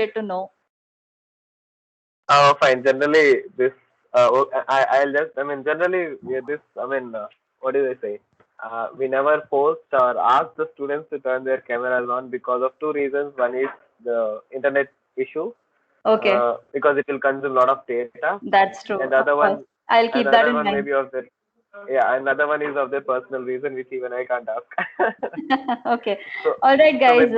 wanted to know. Fine. Generally, this I'll just generally this what do they say? We never post or ask the students to turn their cameras on because of two reasons. One is the internet issue, Okay, because it will consume a lot of data, that's and true. Of course, I'll keep that another in one mind. maybe of the yeah, another one is of their personal reason which even I can't ask. Okay. so All right, so guys. with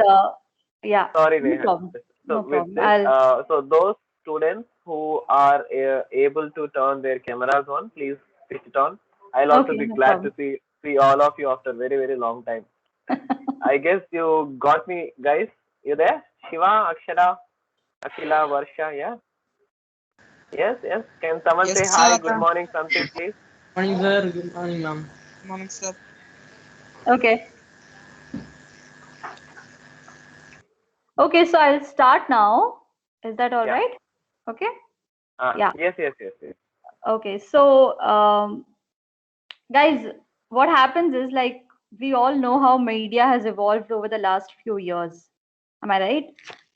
Yeah, Sorry, no Neha. problem. So No with problem. this, I'll. so those students who are able to turn their cameras on, please switch it on. I'll also Okay, be no glad to problem. see all of you after very very long time. I guess you got me, guys. You there? Shiva, Akshara, Akila, Varsha, yeah? Yes, yes. Can someone Yes, say hi, sir. good morning, something, please? Morning, sir. Good morning, ma'am. Morning, sir. Okay. Okay, so I'll start now. Is that all Yeah. right? Okay. Yeah. Yes, yes, yes, yes. Okay. So, guys, what happens is like we all know how media has evolved over the last few years. Am I right?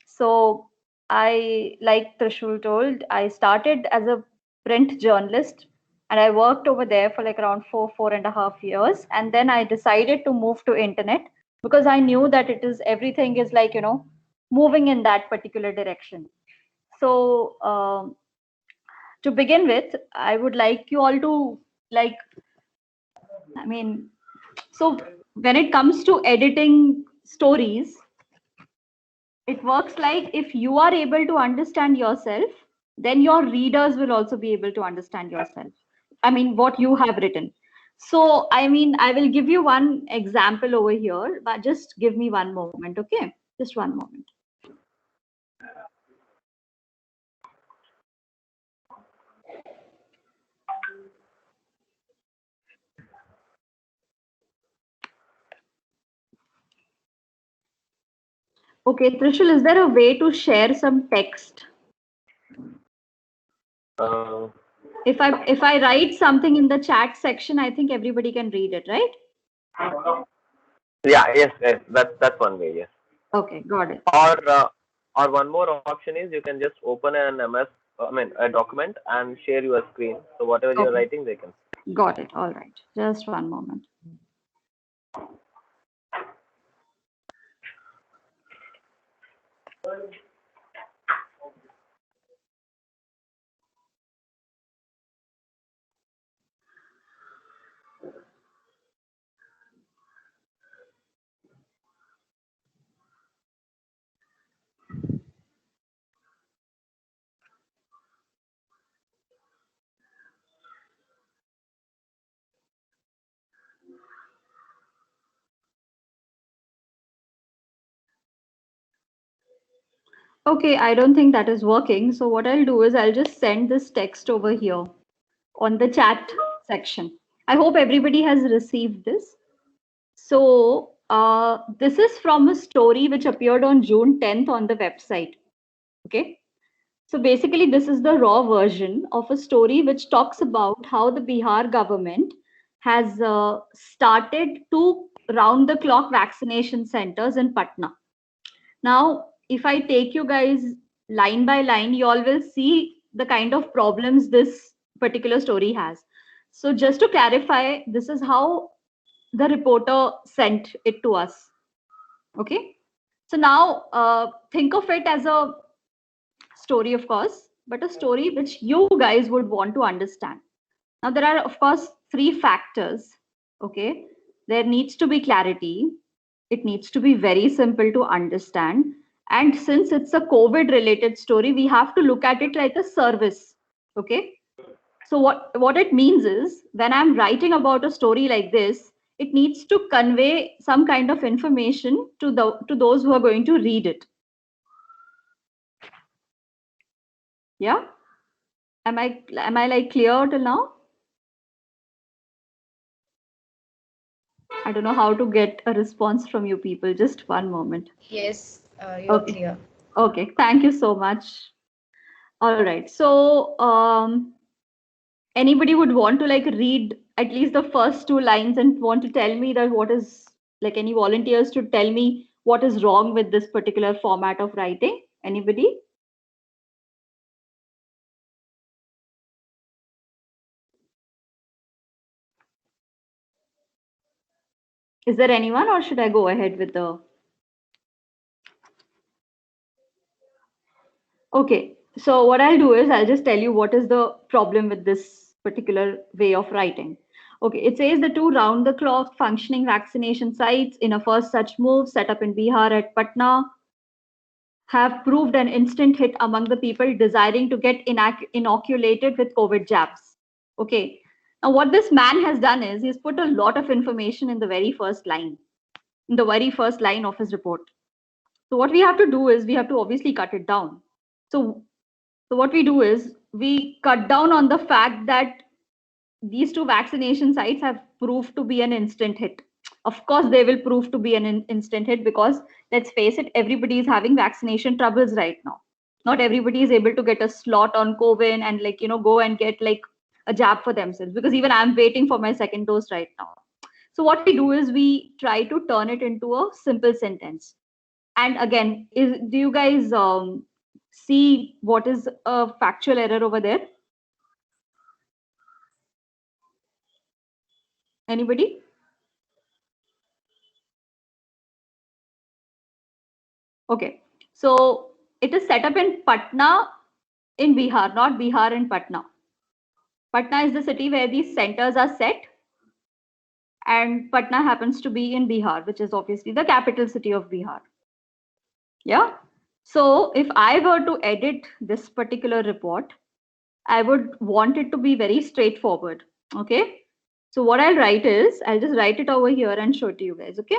So, like Trishul told, I started as a print journalist and I worked over there for like around 4.5 years. And then I decided to move to internet because I knew that it is everything is like, moving in that particular direction. So, to begin with, I would like you all to like, I mean, so when it comes to editing stories, it works like if you are able to understand yourself, then your readers will also be able to understand yourself. I mean, what you have written. So, I mean, I will give you one example over here, but just give me one moment, okay? Just one moment. Okay, Trishul, is there a way to share some text? Uh, If I write something in the chat section, I think everybody can read it, right? yeah, yes, yes. That's one way. Yes. Okay, got it. Or one more option is you can just open an a document and share your screen. So whatever you're Okay, writing, they can. got it. All right. Just one moment. Okay, I don't think that is working. So what I'll do is I'll just send this text over here on the chat section. I hope everybody has received this. So this is from a story which appeared on June 10th on the website. Okay. So basically, this is the raw version of a story which talks about how the Bihar government has started two round the clock vaccination centers in Patna. Now, if I take you guys line by line, you all will see the kind of problems this particular story has. So, just to clarify, this is how the reporter sent it to us. Okay. So, now think of it as a story, of course, but a story which you guys would want to understand. Now, there are, of course, three factors. Okay. There needs to be clarity, it needs to be very simple to understand. And since it's a COVID related story, we have to look at it like a service. Okay. So, what it means is when I'm writing about a story like this, it needs to convey some kind of information to those who are going to read it. Yeah. Am I like clear till now? I don't know how to get a response from you people. Just one moment. Yes, you are Okay. clear. Okay. Thank you so much. All right. So, anybody would want to like read at least the first two lines and want to tell me that what is like any volunteers to tell me what is wrong with this particular format of writing? Anybody? Is there anyone, or should I go ahead with the... Okay, so what I'll do is I'll just tell you what is the problem with this particular way of writing. Okay, it says the two round-the-clock functioning vaccination sites in a first such move set up in Bihar at Patna have proved an instant hit among the people desiring to get inoculated with COVID jabs. Okay, now what this man has done is he's put a lot of information in the very first line of his report. So what we have to do is we have to obviously cut it down. So what we do is we cut down on the fact that these two vaccination sites have proved to be an instant hit. Of course, they will prove to be an instant hit because let's face it, everybody is having vaccination troubles right now. Not everybody is able to get a slot on COVID and go and get like a jab for themselves, because even I'm waiting for my second dose right now. So what we do is we try to turn it into a simple sentence. And again, do you guys see what is a factual error over there? Anybody? Okay. So it is set up in Patna in Bihar, not Bihar in Patna. Patna is the city where these centers are set, and Patna happens to be in Bihar, which is obviously the capital city of Bihar. Yeah. So if I were to edit this particular report, I would want it to be very straightforward. Okay. So what I'll write is, I'll just write it over here and show it to you guys. Okay.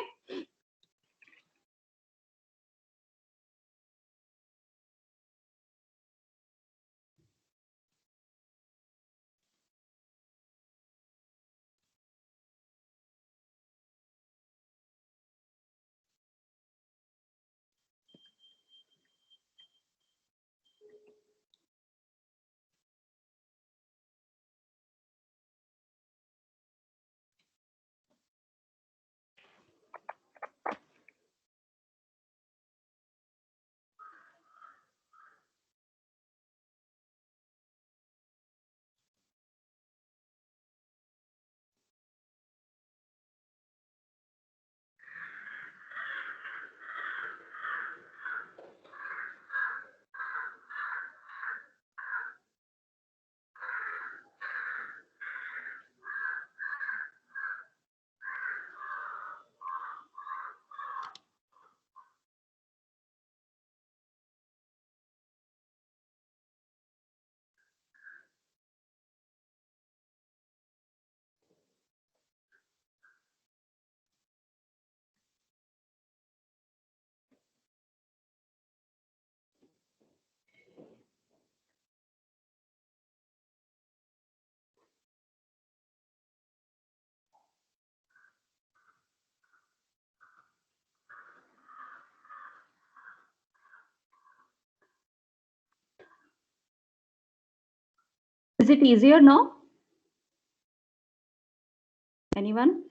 Is it easier now? Anyone?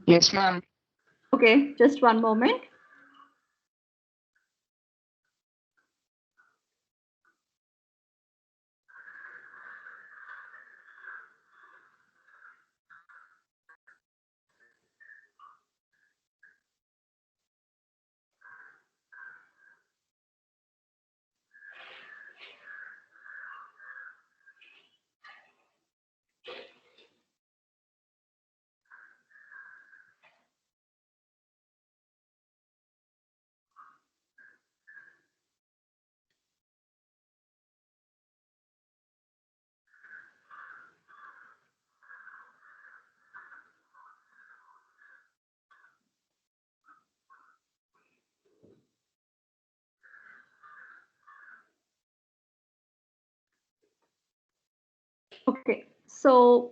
Yes, ma'am. Okay, just one moment. Okay, so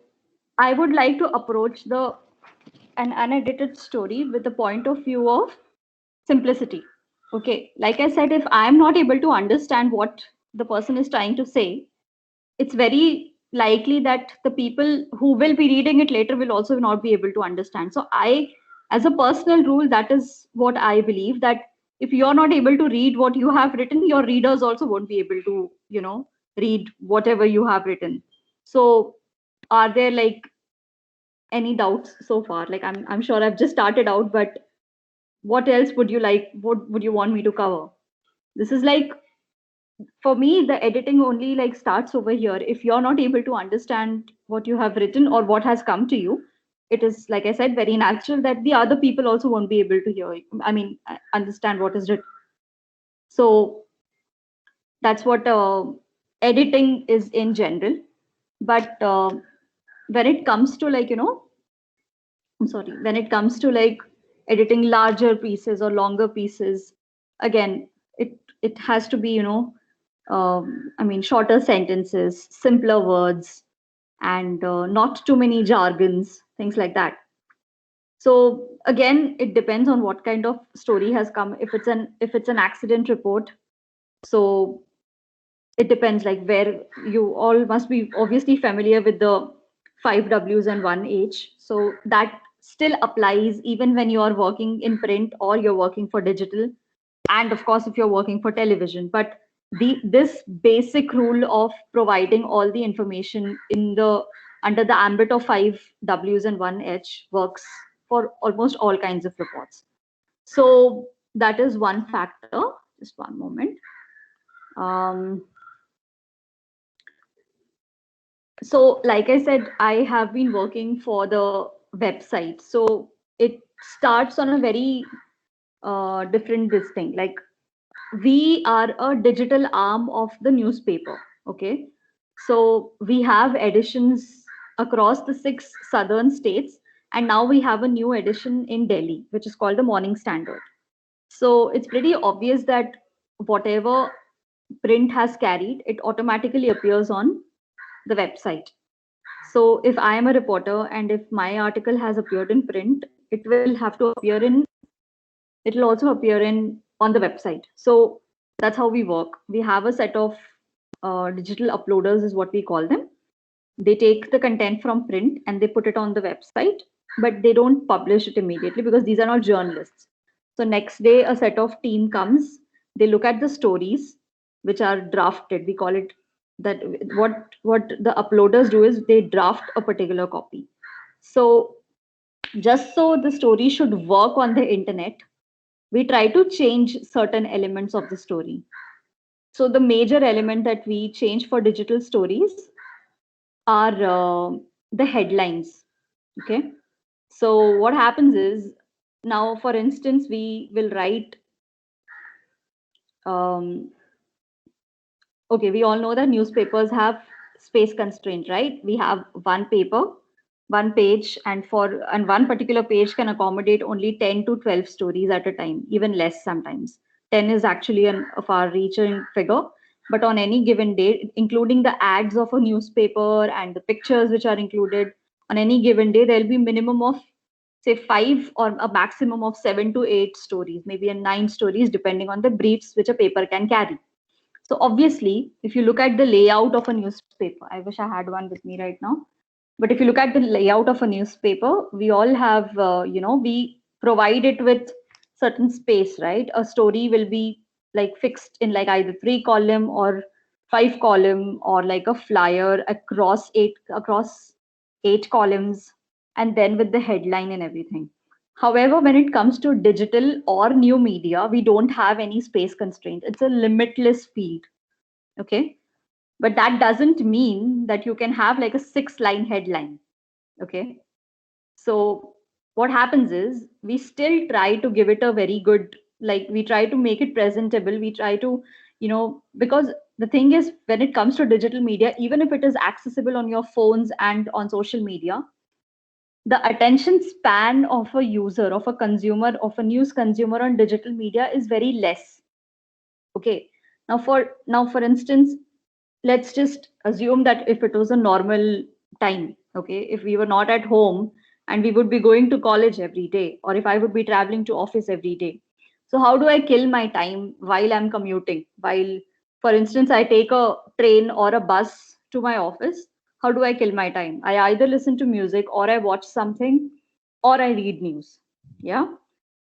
I would like to approach an unedited story with the point of view of simplicity. Okay, like I said, if I'm not able to understand what the person is trying to say, it's very likely that the people who will be reading it later will also not be able to understand. So I, as a personal rule, that is what I believe, that if you're not able to read what you have written, your readers also won't be able to, read whatever you have written. So are there like any doubts so far? Like I'm sure I've just started out, but what else would you like? What would you want me to cover? This is like, for me, the editing only like starts over here. If you're not able to understand what you have written or what has come to you, it is, like I said, very natural that the other people also won't be able to understand what is written. So that's what editing is in general. But when it comes to like, I'm sorry, when it comes to like editing larger pieces or longer pieces, again, it has to be, shorter sentences, simpler words, and not too many jargons, things like that. So again, it depends on what kind of story has come. If it's an accident report, so it depends, like, where you all must be obviously familiar with the 5 Ws and 1 H. So that still applies even when you are working in print or you're working for digital, and of course if you're working for television. But this basic rule of providing all the information in the under the ambit of 5 Ws and 1 H works for almost all kinds of reports. So that is one factor. Just one moment. um, So, like I said, I have been working for the website. So it starts on a very different this thing. Like, we are a digital arm of the newspaper. Okay. So we have editions across the 6 southern states. And now we have a new edition in Delhi, which is called the Morning Standard. So it's pretty obvious that whatever print has carried, it automatically appears on the website. So if I am a reporter and if my article has appeared in print, it will also appear in on the website. So that's how we work. We have a set of digital uploaders, is what we call them. They take the content from print and they put it on the website, but they don't publish it immediately because these are not journalists. So next day, a set of team comes, they look at the stories which are drafted. We call it that. What the uploaders do is they draft a particular copy. So just so the story should work on the internet, we try to change certain elements of the story. So the major element that we change for digital stories are the headlines. Okay. So what happens is, now, for instance, we will write. Um, okay, we all know that newspapers have space constraint, right? We have one paper, one page, and one particular page can accommodate only 10 to 12 stories at a time, even less sometimes. 10 is actually a far-reaching figure. But on any given day, including the ads of a newspaper and the pictures which are included, on any given day, there'll be minimum of, say, 5 or a maximum of 7 to 8 stories, maybe 9 stories, depending on the briefs which a paper can carry. So obviously, if you look at the layout of a newspaper, I wish I had one with me right now. But if you look at the layout of a newspaper, we all have, we provide it with certain space, right? A story will be like fixed in like either 3 column or 5 column, or like a flyer across 8 columns, and then with the headline and everything. However, when it comes to digital or new media, we don't have any space constraint. It's a limitless field. Okay. But that doesn't mean that you can have like a 6 line headline. Okay. So what happens is, we still try to give it a very good, like, we try to make it presentable. We try to, because the thing is, when it comes to digital media, even if it is accessible on your phones and on social media, the attention span of a user, of a consumer, of a news consumer on digital media is very less. Okay. Now for instance, let's just assume that if it was a normal time, okay, if we were not at home and we would be going to college every day, or if I would be traveling to office every day. So how do I kill my time while I'm commuting? While, for instance, I take a train or a bus to my office, how do I kill my time? I either listen to music or I watch something or I read news. Yeah.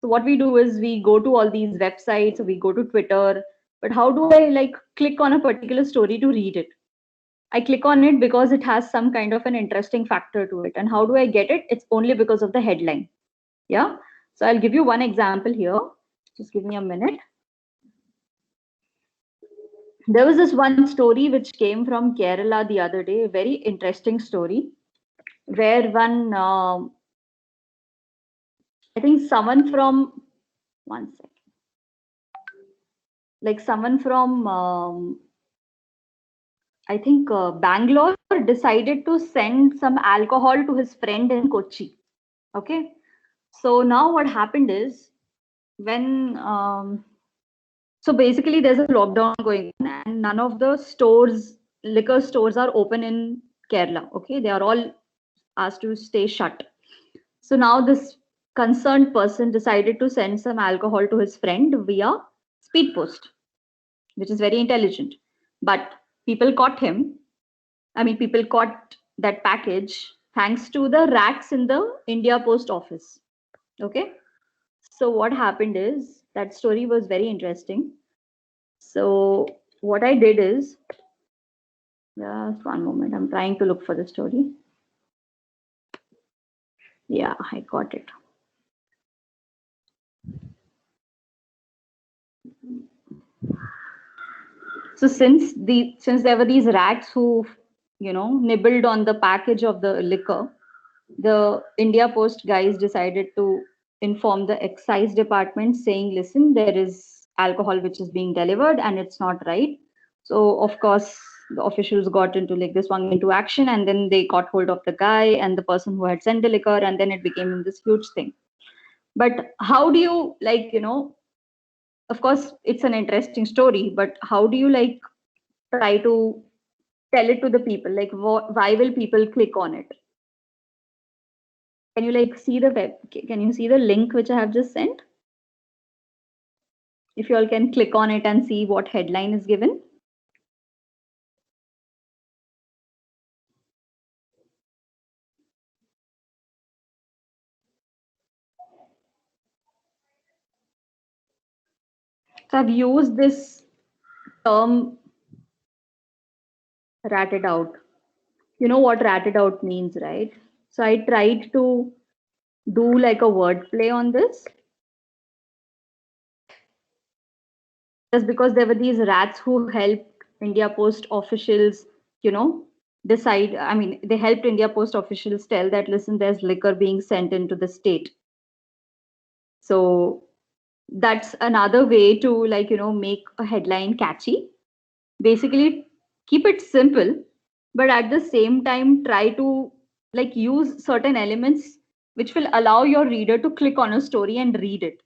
So what we do is we go to all these websites, we go to Twitter, but how do I like click on a particular story to read it? I click on it because it has some kind of an interesting factor to it. And how do I get it? It's only because of the headline. Yeah. So I'll give you one example here. Just give me a minute. There was this one story which came from Kerala the other day, a very interesting story, where I think someone from, one second, like someone from, I think Bangalore decided to send some alcohol to his friend in Kochi. Okay. So now what happened is when, so basically there's a lockdown going on and none of the stores, liquor stores are open in Kerala. Okay. They are all asked to stay shut. So now this concerned person decided to send some alcohol to his friend via speed post, which is very intelligent. But people caught him. I mean, people caught that package thanks to the rats in the India Post office. Okay. So what happened is that story was very interesting. So what I did is, just one moment, I'm trying to look for the story. Yeah, I got it. So since there were these rats who, nibbled on the package of the liquor, the India Post guys decided to inform the excise department saying, listen, there is alcohol which is being delivered and it's not right. So of course the officials got into like this one into action, and then they got hold of the guy and the person who had sent the liquor, and then it became this huge thing. But how do you of course it's an interesting story, but how do you try to tell it to the people? Like why will people click on it? Can you see the web? Can you see the link which I have just sent? If you all can click on it and see what headline is given. So I've used this term ratted out. You know what ratted out means, right? So I tried to do like a word play on this. Just because there were these rats who helped India Post officials, decide. I mean, they helped India Post officials tell that, listen, there's liquor being sent into the state. So that's another way to make a headline catchy. Basically, keep it simple, but at the same time, try to use certain elements which will allow your reader to click on a story and read it.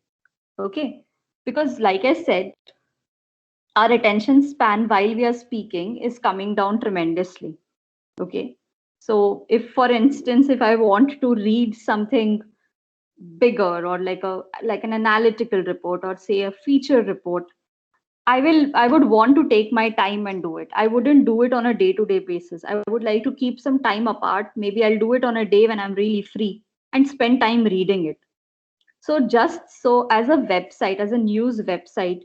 Okay. Because like I said, our attention span while we are speaking is coming down tremendously. Okay. So if, for instance, if I want to read something bigger or like an analytical report or say a feature report, I would want to take my time and do it. I wouldn't do it on a day-to-day basis. I would like to keep some time apart. Maybe I'll do it on a day when I'm really free and spend time reading it. So just so as a website, as a news website,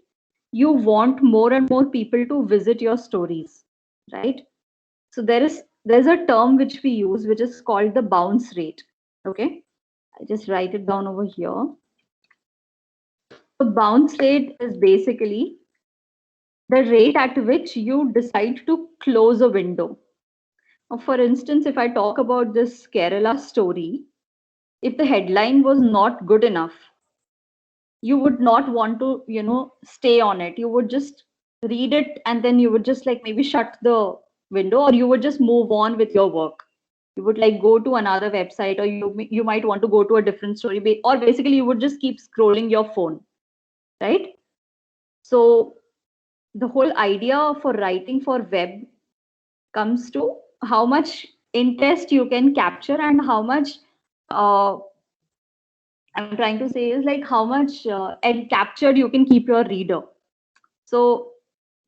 you want more and more people to visit your stories, right? So there's a term which we use which is called the bounce rate. Okay. I just write it down over here. The bounce rate is basically the rate at which you decide to close a window. Now, for instance, if I talk about this Kerala story, if the headline was not good enough, you would not want to, stay on it. You would just read it and then you would just maybe shut the window, or you would just move on with your work. You would go to another website, or you might want to go to a different story, or basically you would just keep scrolling your phone, right? So the whole idea for writing for web comes to how much interest you can capture and how much I'm trying to say is like how much and captured you can keep your reader. So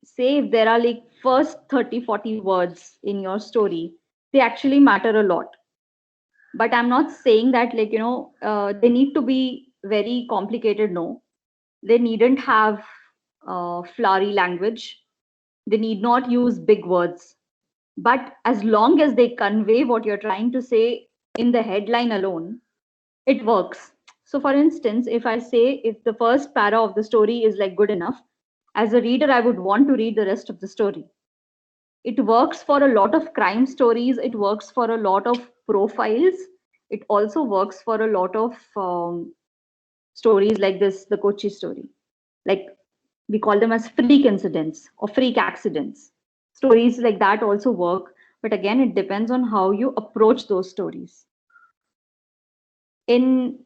say if there are like first 30-40 words in your story, they actually matter a lot. But I'm not saying that like, they need to be very complicated. No, they needn't have flowery language. They need not use big words. But as long as they convey what you're trying to say in the headline alone, it works. So for instance, if I say if the first para of the story is like good enough, as a reader, I would want to read the rest of the story. It works for a lot of crime stories. It works for a lot of profiles. It also works for a lot of stories like this, the Kochi story. Like we call them as freak incidents or freak accidents. Stories like that also work. But again, it depends on how you approach those stories. In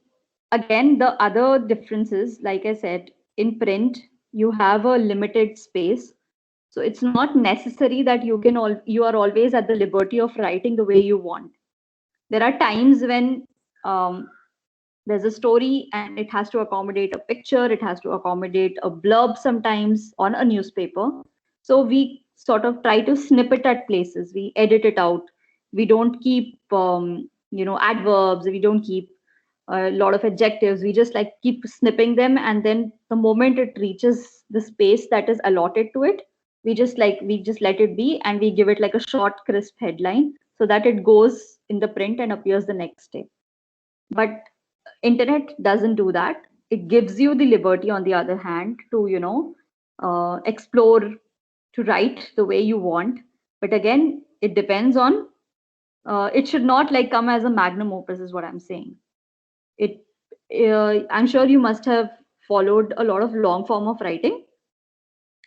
again, the other differences, like I said, in print, you have a limited space. So it's not necessary that you are always at the liberty of writing the way you want. There are times when there's a story and it has to accommodate a picture, it has to accommodate a blurb sometimes on a newspaper. So we sort of try to snip it at places. We edit it out. We don't keep adverbs. We don't keep a lot of adjectives. We just like keep snipping them, and then the moment it reaches the space that is allotted to it, we just let it be, and we give it like a short crisp headline so that it goes in the print and appears the next day. But internet doesn't do that. It gives you the liberty, on the other hand, to explore, to write the way you want. But again, it depends on it should not like come as a magnum opus, is what I'm saying. It I'm sure you must have followed a lot of long form of writing.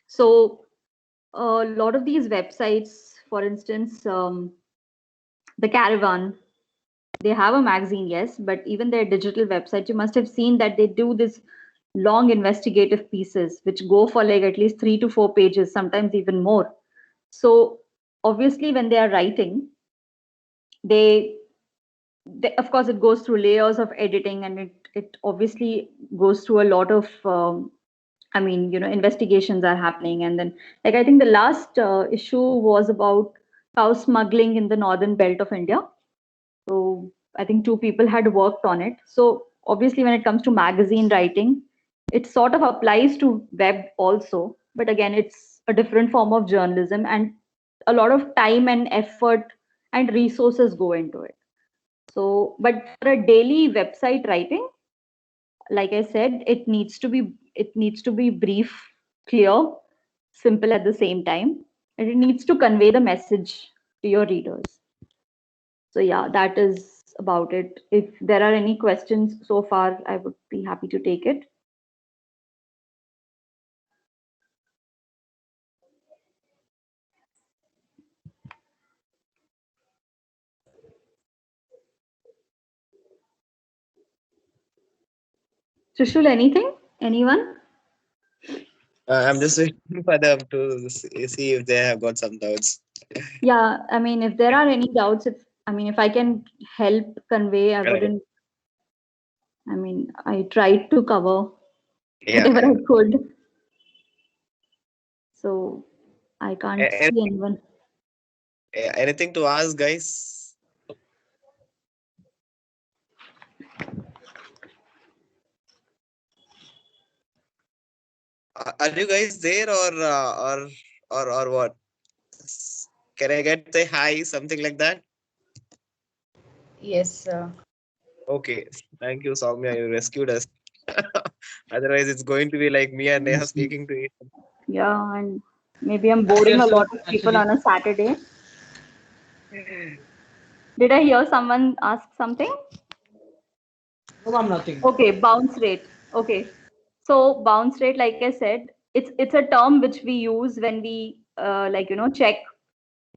So a lot of these websites, for instance, the Caravan, they have a magazine, yes, but even their digital website, you must have seen that they do this long investigative pieces which go for like at least 3 to 4 pages, sometimes even more. So obviously when they are writing, they of course it goes through layers of editing, and it obviously goes through a lot of investigations are happening. And then, like, I think the last issue was about cow smuggling in the northern belt of India. So I think 2 people had worked on it. So obviously when it comes to magazine writing, it sort of applies to web also, but again it's a different form of journalism, and a lot of time and effort and resources go into it. So, but for a daily website writing, like I said, it needs to be brief, clear, simple at the same time, and it needs to convey the message to your readers. So yeah, that is about it. If there are any questions so far, I would be happy to take it. Trishul, anything? Anyone? I'm just waiting for them to see if they have got some doubts. Yeah, I mean, if there are any doubts, if I can help convey, I Right. wouldn't. I mean, I tried to cover Yeah. whatever I could. So I can't A- see anyone. Anything to ask, guys? Are you guys there, or what? Can I get the hi, something like that? Yes, sir. Okay, thank you, Soumya. You rescued us. Otherwise, it's going to be like me and Neha speaking to each other. Yeah, and maybe I'm boring a Yes, sir, lot of people actually. on a Saturday. Did I hear someone ask something? No, ma'am, nothing. Okay, bounce rate. Okay. So bounce rate, like I said, it's a term which we use when we check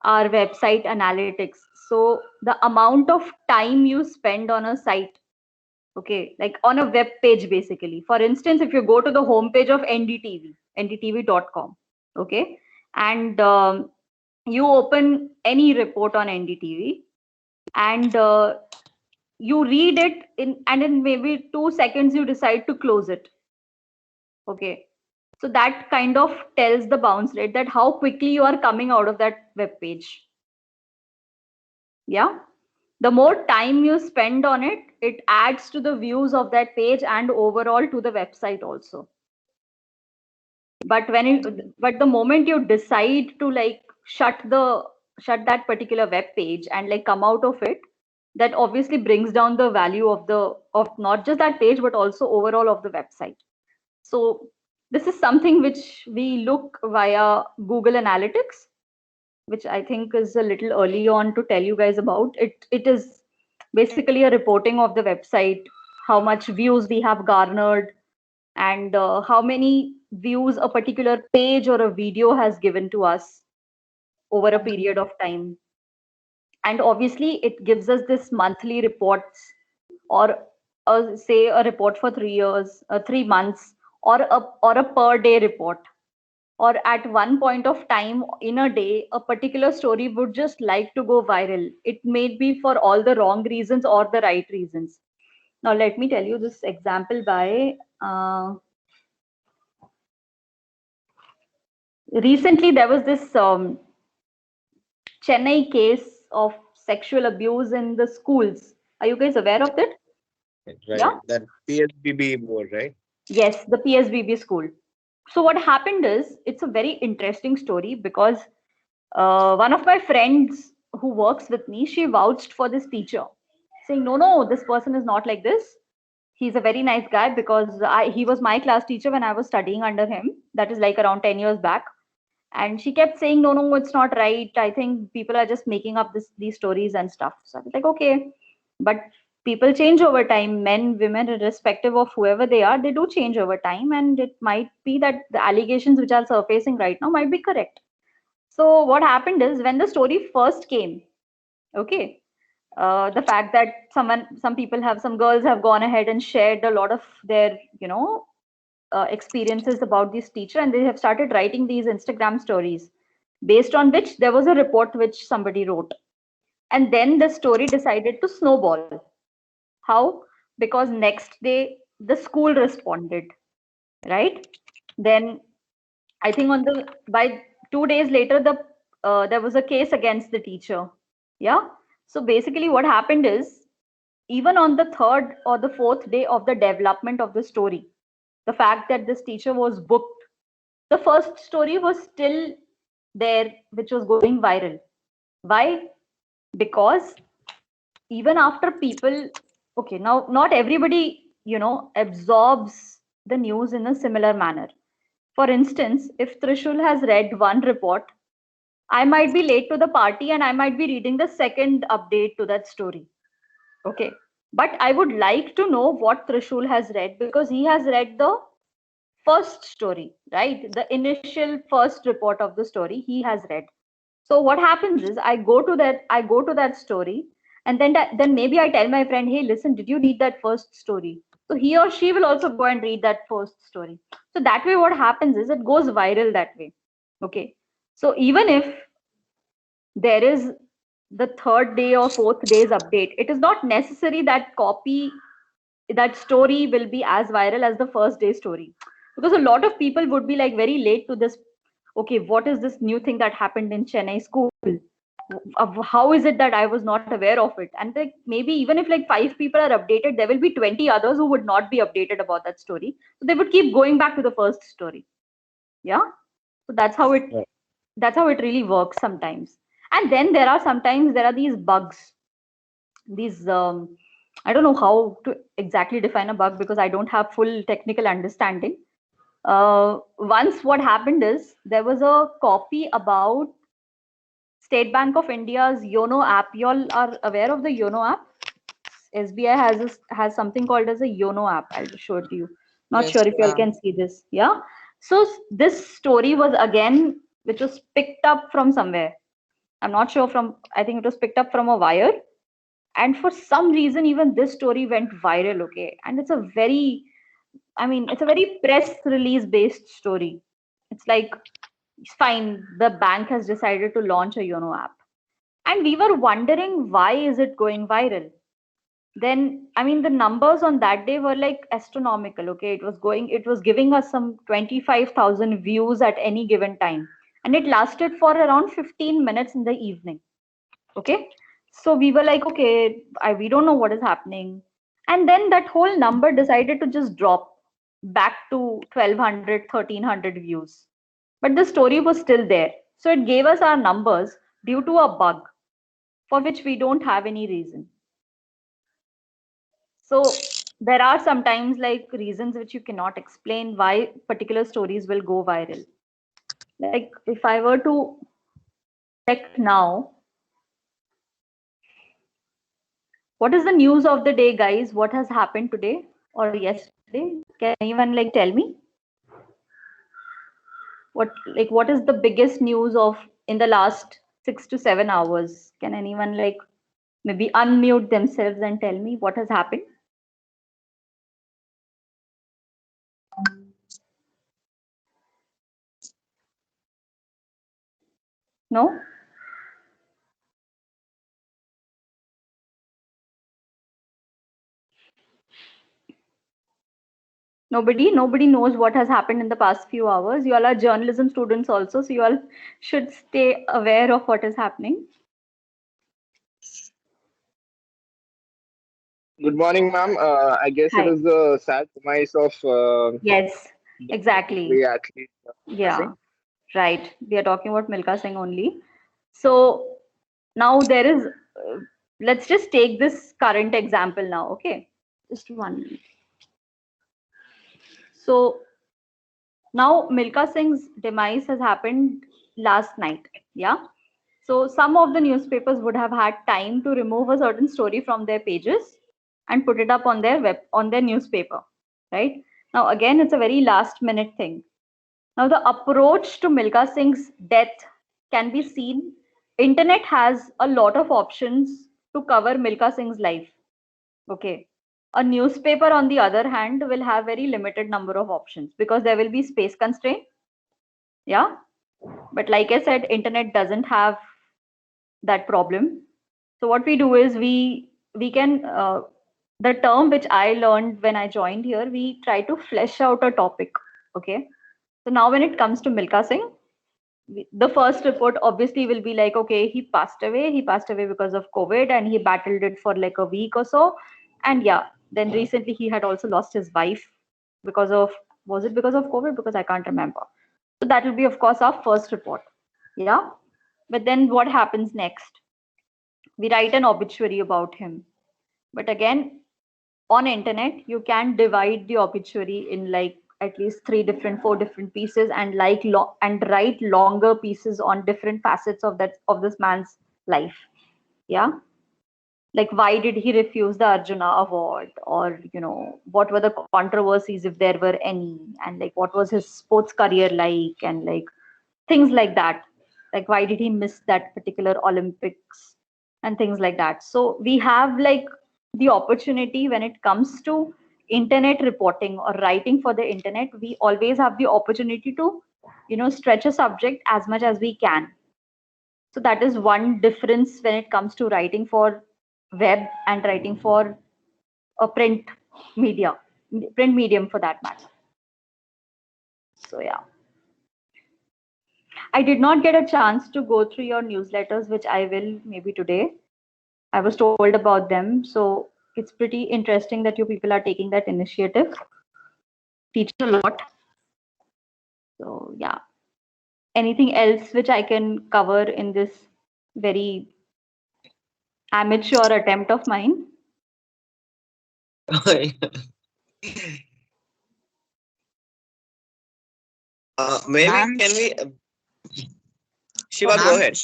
our website analytics. So the amount of time you spend on a site, okay, like on a web page basically. For instance, if you go to the homepage of NDTV, ndtv.com, okay, and you open any report on NDTV and you read it and in maybe 2 seconds you decide to close it. Okay. So that kind of tells the bounce rate, that how quickly you are coming out of that web page. Yeah. The more time you spend on it, it adds to the views of that page and overall to the website also. But but the moment you decide to like shut that particular web page and like come out of it, that obviously brings down the value of not just that page but also overall of the website. So this is something which we look via Google Analytics, which I think is a little early on to tell you guys about. It is basically a reporting of the website, how much views we have garnered, and how many views a particular page or a video has given to us over a period of time. And obviously it gives us this monthly reports, or say a report for 3 years, 3 months, or a per day report. Or at one point of time in a day, a particular story would just like to go viral. It may be for all the wrong reasons or the right reasons. Now let me tell you this example by recently there was this Chennai case of sexual abuse in the schools. Are you guys aware of it? Right. Yeah. That PSBB board, right? Yes, the PSBB school. So what happened is, it's a very interesting story because one of my friends who works with me, she vouched for this teacher, saying, no, this person is not like this. He's a very nice guy, because he was my class teacher when I was studying under him. That is like around 10 years back. And she kept saying, no, it's not right. I think people are just making up these stories and stuff. So I was like, okay. But people change over time. Men, women, irrespective of whoever they are, they do change over time. And it might be that the allegations which are surfacing right now might be correct. So what happened is, when the story first came, okay, the fact that some girls have gone ahead and shared a lot of their, experiences about this teacher, and they have started writing these Instagram stories, based on which there was a report which somebody wrote. And then the story decided to snowball. How? Because next day the school responded, right? Then I think by 2 days later, there was a case against the teacher. Yeah. So basically, what happened is, even on the third or the fourth day of the development of the story, the fact that this teacher was booked, the first story was still there, which was going viral. Why? Because even after people, okay, now not everybody, absorbs the news in a similar manner. For instance, if Trishul has read one report, I might be late to the party and I might be reading the second update to that story. Okay. But I would like to know what Trishul has read, because he has read the first story, right? The initial first report of the story he has read. So what happens is, I go to that story, and then maybe I tell my friend, hey, listen, did you read that first story? So he or she will also go and read that first story. So that way what happens is, it goes viral that way. Okay. So even if there is the third day or fourth day's update, it is not necessary that story will be as viral as the first day story, because a lot of people would be like very late to this. Okay, what is this new thing that happened in Chennai school? How is it that I was not aware of it? And like, maybe even if like 5 people are updated, there will be 20 others who would not be updated about that story, so they would keep going back to the first story. Yeah. So Right. that's how it really works sometimes. And then sometimes there are these bugs, these I don't know how to exactly define a bug, because I don't have full technical understanding. Once what happened is, there was a copy about State Bank of India's Yono app. You all are aware of the Yono app? SBI has something called as a Yono app. I'll just show it to you. Not Yes, sure if you all can see this. Yeah. So this story was again, which was picked up from somewhere. I'm not sure from. I think it was picked up from a wire, and for some reason, even this story went viral. Okay, and it's a very press release based story. It's like fine, the bank has decided to launch a YONO app. And we were wondering, why is it going viral? Then, I mean, the numbers on that day were like astronomical. Okay, it was giving us some 25,000 views at any given time. And it lasted for around 15 minutes in the evening. Okay, so we were like, okay, we don't know what is happening. And then that whole number decided to just drop back to 1200, 1300 views. But the story was still there. So it gave us our numbers due to a bug for which we don't have any reason. So there are sometimes like reasons which you cannot explain why particular stories will go viral. Like if I were to check now, what is the news of the day, guys? What has happened today or yesterday? Can anyone like tell me? What is the biggest news of in the last 6 to 7 hours? Can anyone like maybe unmute themselves and tell me what has happened? No? Nobody knows what has happened in the past few hours. You all are journalism students also, so you all should stay aware of what is happening. Good morning, ma'am. I guess it Hi. is the sad demise of Yes, exactly. the athlete. Yeah, right. We are talking about Milkha Singh only. So now there is, let's just take this current example now, okay? Just 1 minute. So now Milkha Singh's demise has happened last night, yeah? So some of the newspapers would have had time to remove a certain story from their pages and put it up on their newspaper, right? Now again, it's a very last minute thing. Now the approach to Milkha Singh's death can be seen. Internet has a lot of options to cover Milkha Singh's life. Okay. A newspaper, on the other hand, will have very limited number of options because there will be space constraint. Yeah. But like I said, internet doesn't have that problem. So what we do is we can the term which I learned when I joined here, we try to flesh out a topic. Okay. So now when it comes to Milkha Singh, the first report obviously will be like, okay, he passed away. He passed away because of COVID and he battled it for like a week or so. And yeah, then recently he had also lost his wife because of, was it because of COVID? Because I can't remember. So that will be, of course, our first report. Yeah. But then what happens next? We write an obituary about him. But again, on internet, you can divide the obituary in like at least 4 different pieces and and write longer pieces on different facets of this man's life. Yeah. Like why did he refuse the Arjuna award, or what were the controversies if there were any, and like what was his sports career like, and like things like that, like why did he miss that particular Olympics and things like that. So we have like the opportunity when it comes to internet reporting or writing for the internet, we always have the opportunity to stretch a subject as much as we can. So that is one difference when it comes to writing for web and writing for a print medium for that matter. So yeah, I did not get a chance to go through your newsletters, which I will maybe today. I was told about them. So it's pretty interesting that you people are taking that initiative. Teach a lot. So yeah. Anything else which I can cover in this very amateur attempt of mine? Maybe Ma'am, can we Shiva, go ahead.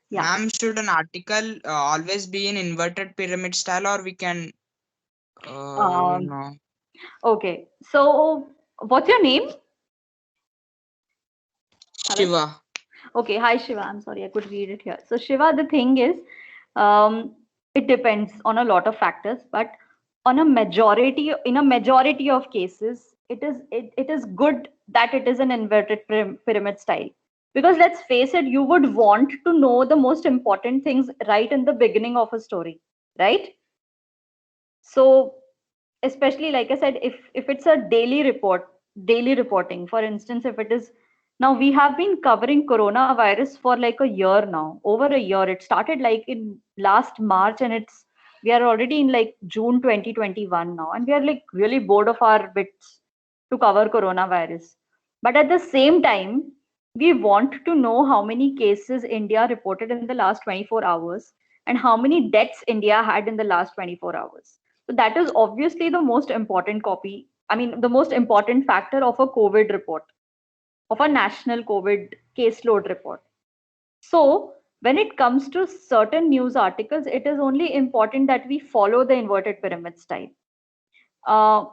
Yeah. Ma'am, should an article always be in inverted pyramid style, or we can, I don't know. Okay. So what's your name? Shiva. Okay. Hi, Shiva. I'm sorry, I could read it here. So Shiva, the thing is, it depends on a lot of factors, but in a majority of cases, it is good that it is an inverted pyramid style, because let's face it, you would want to know the most important things right in the beginning of a story, right? So especially, like I said, if it's a daily reporting, for instance, if it is, now we have been covering coronavirus for like a year now, over a year. It started like in last March, and we are already in like June 2021 now, and we are like really bored of our bits to cover coronavirus. But at the same time, we want to know how many cases India reported in the last 24 hours and how many deaths India had in the last 24 hours. So that is obviously the most important the most important factor of a COVID report, of a national COVID caseload report. So when it comes to certain news articles, it is only important that we follow the inverted pyramid style. Uh,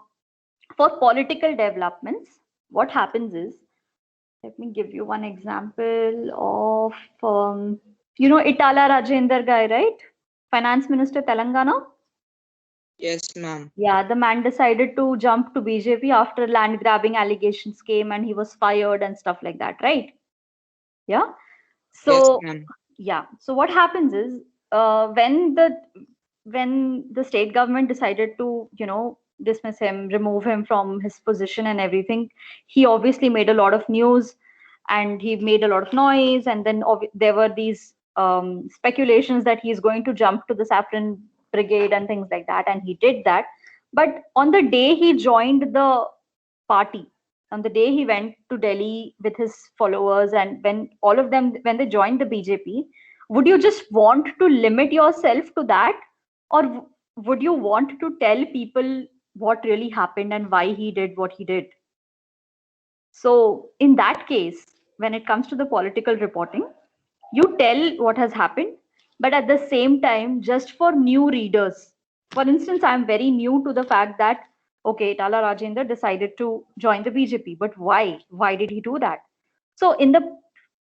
for political developments, what happens is, let me give you one example of, Itala Rajender guy, right? Finance Minister Telangana. Yes, ma'am. Yeah, the man decided to jump to BJP after land grabbing allegations came and he was fired and stuff like that, right? Yeah. Yes, So ma'am. yeah. So what happens is, when the state government decided to, dismiss him, remove him from his position and everything, he obviously made a lot of news and he made a lot of noise. And then there were these speculations that he's going to jump to the saffron brigade and things like that, and he did that. But on the day he joined the party, on the day he went to Delhi with his followers, and when all of them, when they joined the BJP, would you just want to limit yourself to that, or would you want to tell people what really happened and why he did what he did? So in that case, when it comes to the political reporting, you tell what has happened, but at the same time, just for new readers. For instance, I'm very new to the fact that, okay, Tala Rajendra decided to join the BJP, but why? Why did he do that? So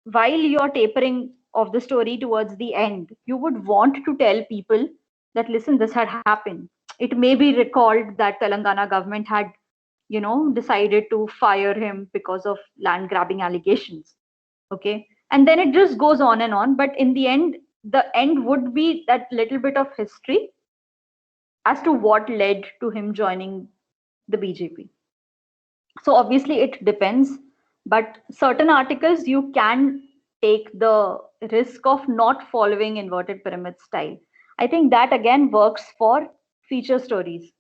while you're tapering of the story towards the end, you would want to tell people that, listen, this had happened. It may be recalled that Telangana government had, decided to fire him because of land grabbing allegations. Okay. And then it just goes on and on. But in the end would be that little bit of history as to what led to him joining the BJP. So obviously it depends, but certain articles you can take the risk of not following inverted pyramid style. I think that again works for feature stories,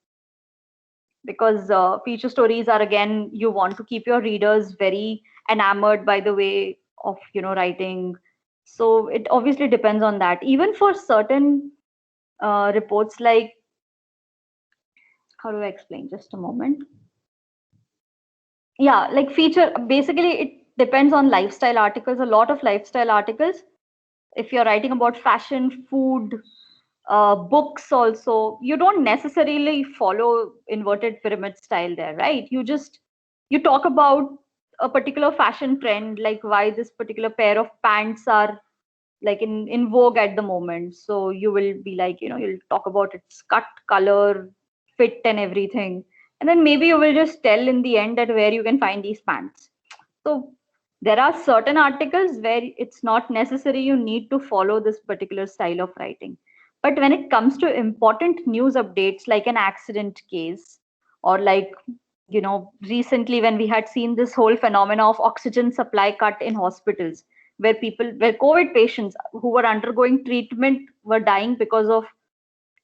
because feature stories are, again, you want to keep your readers very enamored by the way of, writing. So it obviously depends on that. Even for certain reports, like, how do I explain, just a moment. Yeah, like feature, basically it depends on lifestyle articles, a lot of lifestyle articles. If you're writing about fashion, food, books also, you don't necessarily follow inverted pyramid style there, right? You talk about a particular fashion trend, like why this particular pair of pants are like in vogue at the moment. So you will be like, you'll talk about its cut, color, fit and everything, and then maybe you will just tell in the end that where you can find these pants. So there are certain articles where it's not necessary you need to follow this particular style of writing. But when it comes to important news updates, like an accident case, or like, recently when we had seen this whole phenomena of oxygen supply cut in hospitals, where COVID patients who were undergoing treatment were dying because of,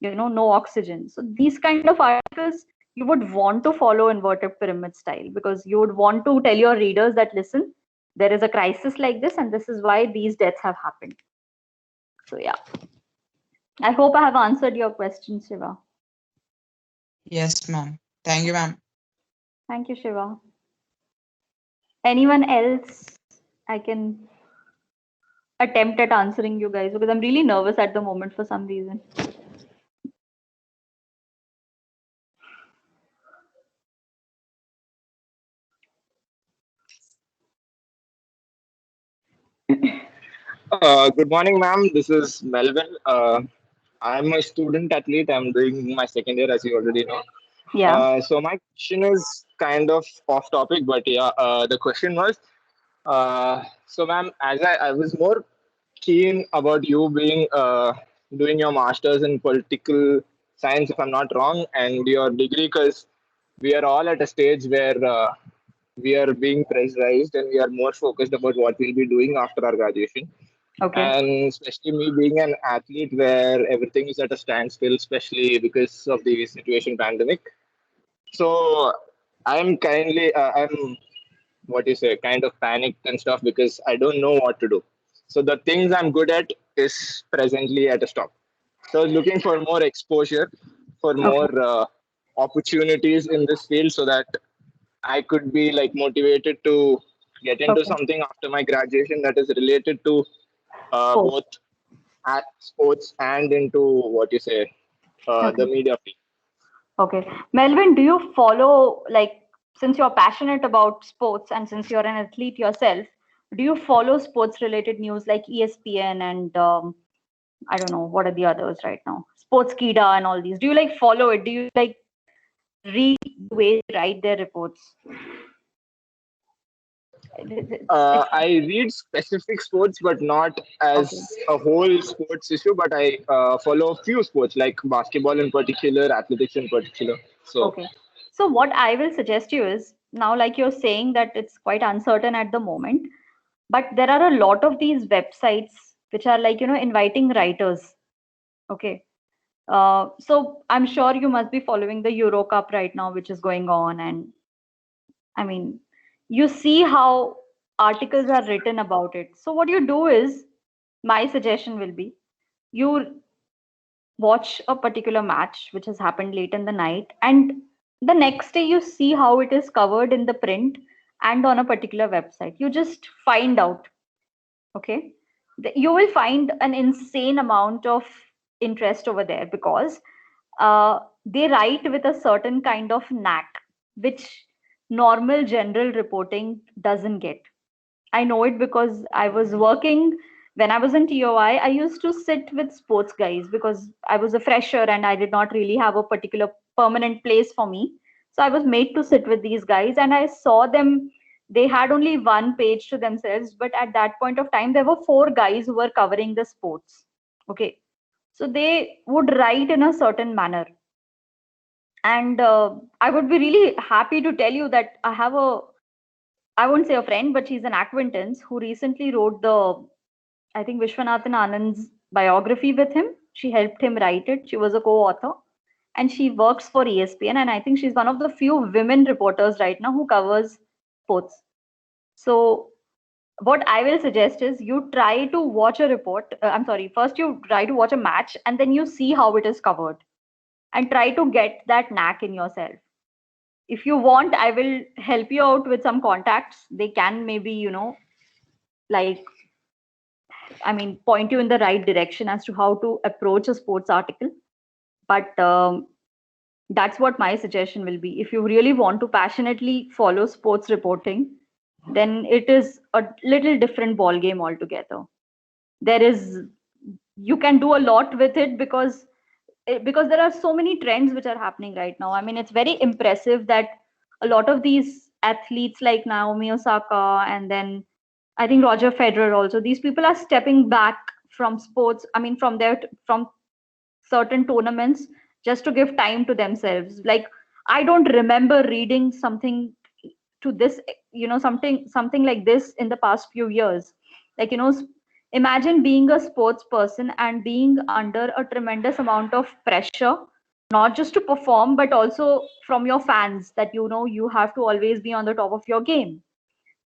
no oxygen. So these kind of articles, you would want to follow inverted pyramid style, because you would want to tell your readers that, listen, there is a crisis like this and this is why these deaths have happened. So yeah, I hope I have answered your question, Shiva. Yes, ma'am. Thank you, ma'am. Thank you, Shiva. Anyone else? I can attempt at answering you guys, because I'm really nervous at the moment for some reason. Good morning, ma'am. This is Melvin. I'm a student athlete. I'm doing my second year, as you already know. Yeah. So my question is kind of off topic, but yeah, the question was, so ma'am, as I was more keen about you being doing your masters in political science, if I'm not wrong, and your degree, because we are all at a stage where we are being pressurized and we are more focused about what we'll be doing after our graduation. Okay. And especially me being an athlete where everything is at a standstill, especially because of the situation pandemic. So I'm what you say, kind of panicked and stuff because I don't know what to do. So the things I'm good at is presently at a stop. So I was looking for more exposure, for Okay. more opportunities in this field, so that I could be like motivated to get into Okay. something after my graduation that is related to Sports. both at sports and into what you say, the Okay. media field. Okay. Melvin, do you follow, like, since you're passionate about sports and since you're an athlete yourself, do you follow sports related news like ESPN and I don't know what are the others right now? Sportskeeda and all these. Do you like follow it? Do you like read the way they write their reports? It's I read specific sports, but not okay. as a whole sports issue. But I follow a few sports like basketball in particular, athletics in particular. So Okay. So what I will suggest you is now, like you're saying that it's quite uncertain at the moment, but there are a lot of these websites which are like, inviting writers. Okay. So I'm sure you must be following the Euro Cup right now, which is going on. And I mean, you see how articles are written about it. So what you do is, my suggestion will be, you watch a particular match which has happened late in the night, and the next day you see how it is covered in the print and on a particular website. You just find out. Okay. You will find an insane amount of interest over there because they write with a certain kind of knack which normal general reporting doesn't get. I know it because I was working when I was in TOI. I used to sit with sports guys because I was a fresher and I did not really have a particular permanent place for me. So I was made to sit with these guys and I saw them. They had only one page to themselves, but at that point of time, there were four guys who were covering the sports. Okay. So they would write in a certain manner. And I would be really happy to tell you that I won't say a friend, but she's an acquaintance who recently wrote I think, Vishwanathan Anand's biography with him. She helped him write it. She was a co-author and she works for ESPN. And I think she's one of the few women reporters right now who covers sports. So what I will suggest is you try to watch a report. I'm sorry, first you try to watch a match and then you see how it is covered and try to get that knack in yourself. If you want, I will help you out with some contacts. They can maybe, like, I mean, point you in the right direction as to how to approach a sports article. But that's what my suggestion will be. If you really want to passionately follow sports reporting, then it is a little different ball game altogether. There is You can do a lot with it because there are so many trends which are happening right now. I mean, it's very impressive that a lot of these athletes like Naomi Osaka and then I think Roger Federer also, these people are stepping back from sports. I mean, from certain tournaments just to give time to themselves. Like, I don't remember reading something to this, something like this in the past few years. Like, imagine being a sports person and being under a tremendous amount of pressure, not just to perform, but also from your fans that, you have to always be on the top of your game.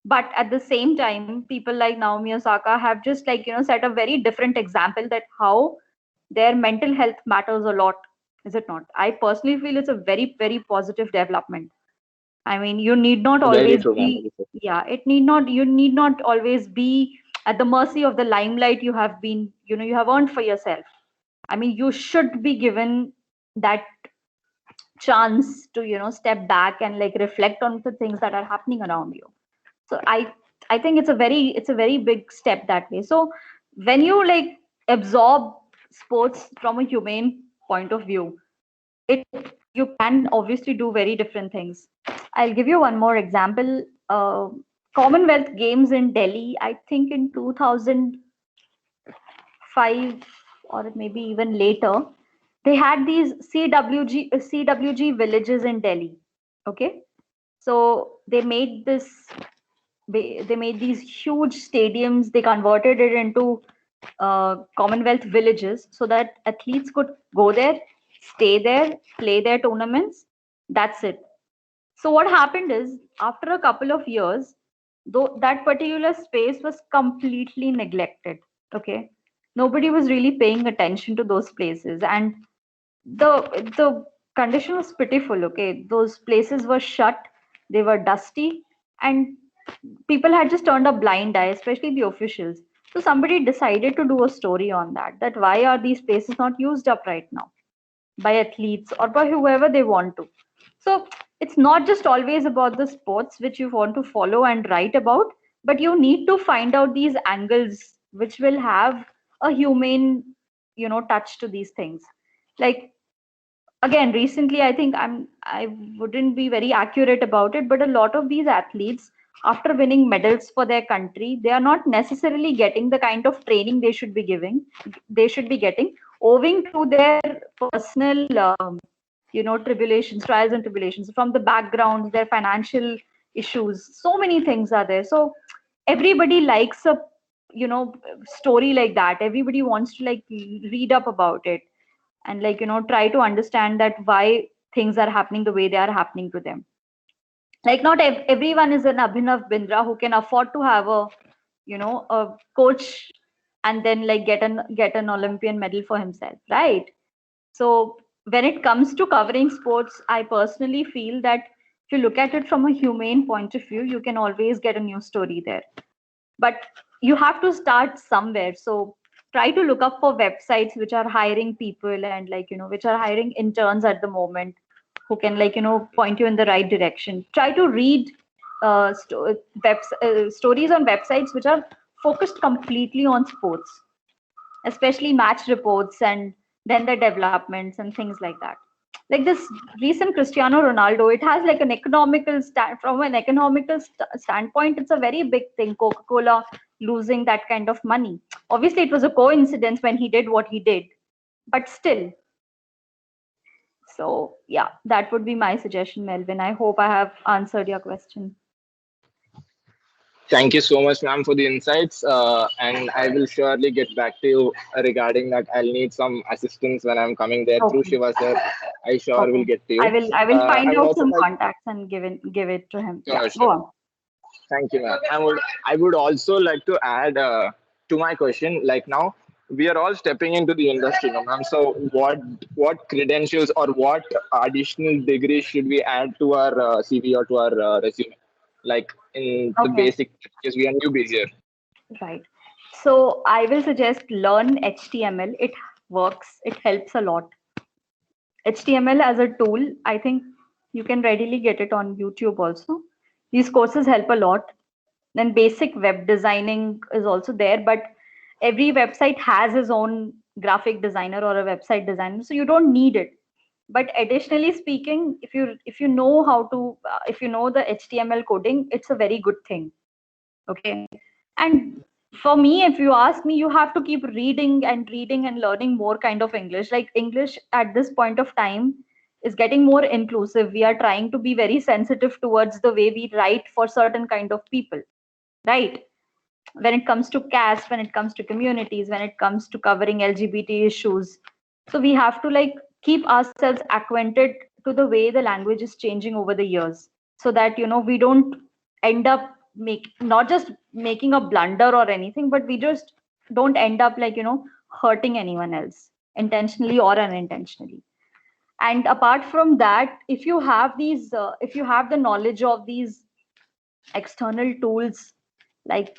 But at the same time, people like Naomi Osaka have just, like, set a very different example that how their mental health matters a lot. Is it not? I personally feel it's a very, very positive development. I mean, you need not very always true, man. be, yeah, you need not always be at the mercy of the limelight you have been, you have earned for yourself. I mean, you should be given that chance to, step back and like reflect on the things that are happening around you. So I think it's a very big step that way. So when you like absorb sports from a humane point of view, it you can obviously do very different things. I'll give you one more example. Commonwealth Games in Delhi, I think in 2005 or maybe even later, they had these CWG villages in Delhi. Okay, so they made these huge stadiums. They converted it into Commonwealth villages so that athletes could go there, stay there, play their tournaments. That's it. So what happened is, after a couple of years, though that particular space was completely neglected. Okay, nobody was really paying attention to those places, and the condition was pitiful. Okay, those places were shut, they were dusty, and people had just turned a blind eye, especially the officials. So somebody decided to do a story on that, that why are these places not used up right now by athletes or by whoever they want to. So it's not just always about the sports which you want to follow and write about, but you need to find out these angles which will have a humane, touch to these things. Like, again, recently, I wouldn't be very accurate about it, but a lot of these athletes, after winning medals for their country, they are not necessarily getting the kind of training they should be getting, owing to their personal tribulations, trials and tribulations from the backgrounds, their financial issues. So many things are there. So everybody likes a story like that. Everybody wants to like read up about it and try to understand that why things are happening the way they are happening to them. Like, not everyone is an Abhinav Bindra who can afford to have a coach and then like get an Olympian medal for himself, right? So when it comes to covering sports, I personally feel that if you look at it from a humane point of view, you can always get a new story there, but you have to start somewhere. So try to look up for websites which are hiring people and which are hiring interns at the moment, who can point you in the right direction. Try to read stories on websites which are focused completely on sports, especially match reports and then the developments and things like that. Like this recent Cristiano Ronaldo, it has like an from an economical standpoint, it's a very big thing. Coca-Cola losing that kind of money. Obviously, it was a coincidence when he did what he did, but still. So yeah, that would be my suggestion, Melvin. I hope I have answered your question. Thank you so much, ma'am, for the insights. And I will surely get back to you regarding that. I'll need some assistance when I'm coming there through Okay. Shiva sir. I sure will Okay. get to you. I will I find would out also some like, contacts and give it to him. sure, Yeah, sure. go on. Thank you, ma'am. I would also like to add to my question. Like now, we are all stepping into the industry, no, ma'am. So, what credentials or what additional degrees should we add to our CV or to our resume? Like in the Okay. basic, because we are newbies here. Right. So I will suggest learn HTML. It works. It helps a lot. HTML as a tool, I think you can readily get it on YouTube also. These courses help a lot. Then basic web designing is also there, but every website has its own graphic designer or a website designer, so you don't need it. But additionally speaking, if you know how to if you know the HTML coding, it's a very good thing. Okay. And for me, if you ask me, you have to keep reading and learning more kind of English. Like, English at this point of time is getting more inclusive. We are trying to be very sensitive towards the way we write for certain kind of people, right? When it comes to caste, when it comes to communities, when it comes to covering LGBT issues. So we have to like keep ourselves acquainted to the way the language is changing over the years, so that we don't end up not just making a blunder or anything, but we just don't end up like hurting anyone else intentionally or unintentionally. And apart from that, if you have the knowledge of these external tools like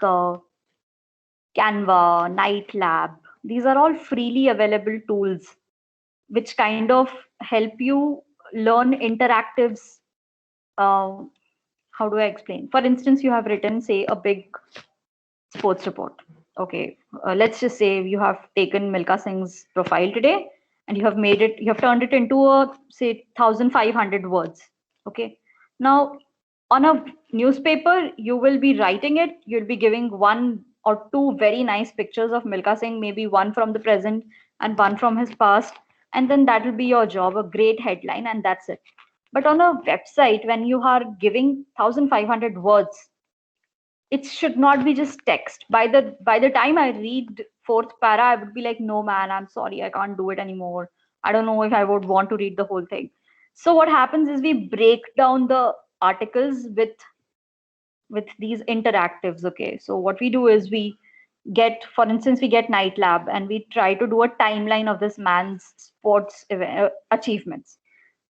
Canva, Night Lab. These are all freely available tools which kind of help you learn interactives. Uh, how do I explain? For instance, you have written, say, a big sports report. Okay, let's just say you have taken Milka Singh's profile today and you have turned it into a, say, 1500 words. Okay. Now, on a newspaper, you will be writing it, you'll be giving one or two very nice pictures of Milkha Singh, maybe one from the present and one from his past, and then that will be your job, a great headline, and that's it. But on a website, when you are giving 1500 words, it should not be just text. By the time I read fourth para, I would be like, no man, I'm sorry, I can't do it anymore. I don't know if I would want to read the whole thing. So what happens is we break down the articles with these interactives. Okay, so what we do is we get, for instance, we get Night Lab and we try to do a timeline of this man's sports achievements.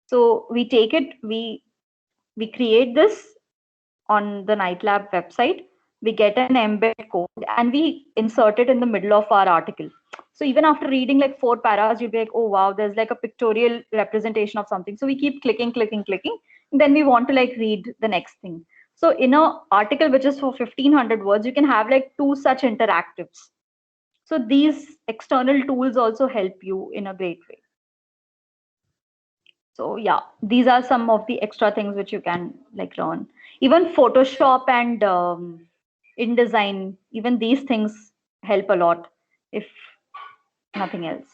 So we take it, we create this on the Night Lab website, we get an embed code and we insert it in the middle of our article. So even after reading like 4 paras, you'll be like, oh wow, there's like a pictorial representation of something. So we keep clicking, clicking, clicking. Then we want to like read the next thing. So in a article which is for 1500 words, you can have like 2 such interactives. So these external tools also help you in a great way. So yeah, these are some of the extra things which you can like learn. Even Photoshop and InDesign, even these things help a lot, if nothing else.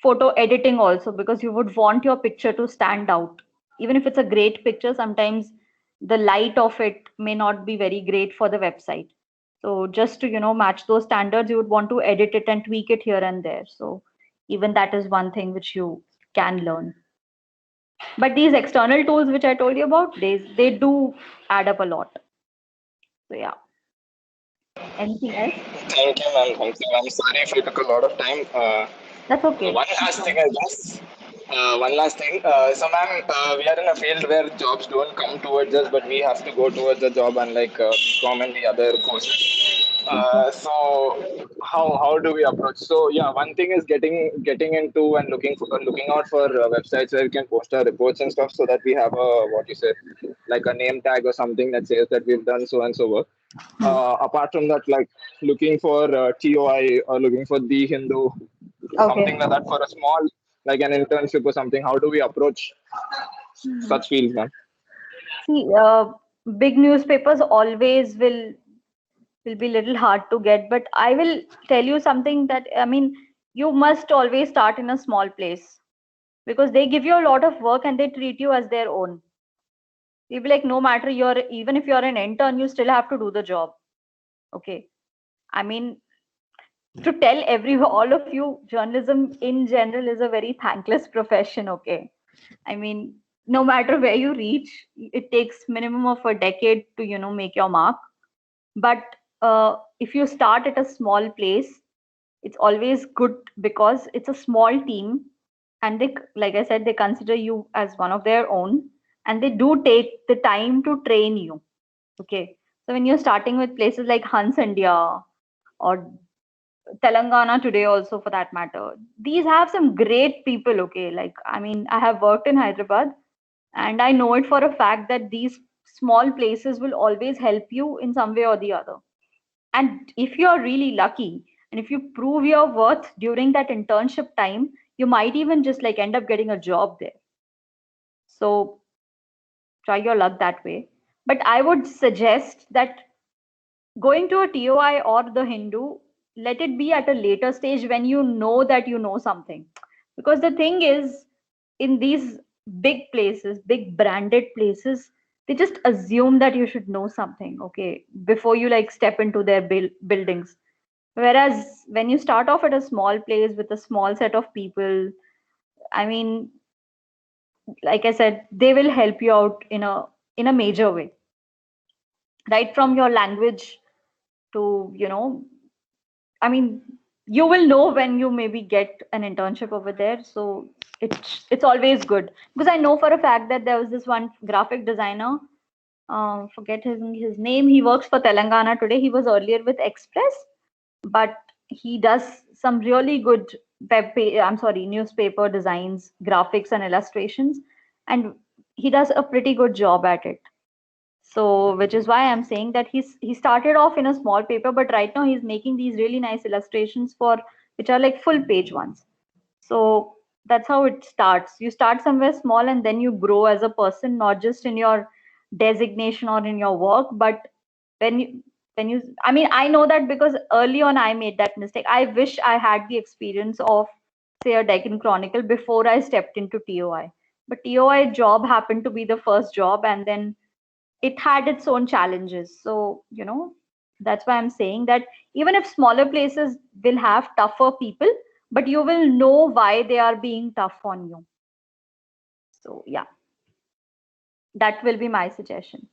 Photo editing also, because you would want your picture to stand out. Even if it's a great picture, sometimes the light of it may not be very great for the website. So just to, match those standards, you would want to edit it and tweak it here and there. So even that is one thing which you can learn. But these external tools which I told you about, they do add up a lot. So yeah. Anything else? Thank you, ma'am. Thank you. I'm sorry if you took a lot of time. That's okay. One last thing, I guess. One last thing. So, ma'am, we are in a field where jobs don't come towards us, but we have to go towards a job, unlike BCom and the other courses. So, how do we approach? So, yeah, one thing is getting into and looking out for websites where we can post our reports and stuff, so that we have a, what you say, like a name tag or something that says that we've done so and so work. Apart from that, like looking for TOI or looking for The Hindu, something like that for a small, like an internship or something. How do we approach such fields, man? See, big newspapers always will be little hard to get, but I will tell you something that, I mean, you must always start in a small place, because they give you a lot of work and they treat you as their own. You'll be like, no matter even if you're an intern, you still have to do the job. Okay. I mean, to tell all of you, journalism in general is a very thankless profession. Okay. I mean, no matter where you reach, it takes minimum of a decade to, make your mark. But if you start at a small place, it's always good, because it's a small team and they, like I said, they consider you as one of their own, and they do take the time to train you. Okay. So when you're starting with places like Hans India or Telangana Today also, for that matter, these have some great people. Okay. Like, I mean, I have worked in Hyderabad and I know it for a fact that these small places will always help you in some way or the other. And if you're really lucky and if you prove your worth during that internship time, you might even just like end up getting a job there. So try your luck that way. But I would suggest that going to a TOI or the Hindu, let it be at a later stage when you know that you know something. Because the thing is, in these big places, big branded places, they just assume that you should know something, okay, before you like step into their buildings. Whereas when you start off at a small place with a small set of people, I mean, like I said, they will help you out in a major way. Right from your language to, I mean, you will know when you maybe get an internship over there. So it's always good, because I know for a fact that there was this one graphic designer, forget his name. He works for Telangana Today. He was earlier with Express, but he does some really good newspaper designs, graphics and illustrations, and he does a pretty good job at it. So which is why I'm saying that he started off in a small paper, but right now he's making these really nice illustrations for which are like full page ones. So that's how it starts. You start somewhere small and then you grow as a person, not just in your designation or in your work, but when you I mean, I know that because early on I made that mistake. I wish I had the experience of, say, a Deccan Chronicle before I stepped into TOI. But TOI job happened to be the first job, and then it had its own challenges. So, that's why I'm saying that even if smaller places will have tougher people, but you will know why they are being tough on you. So, yeah, that will be my suggestion.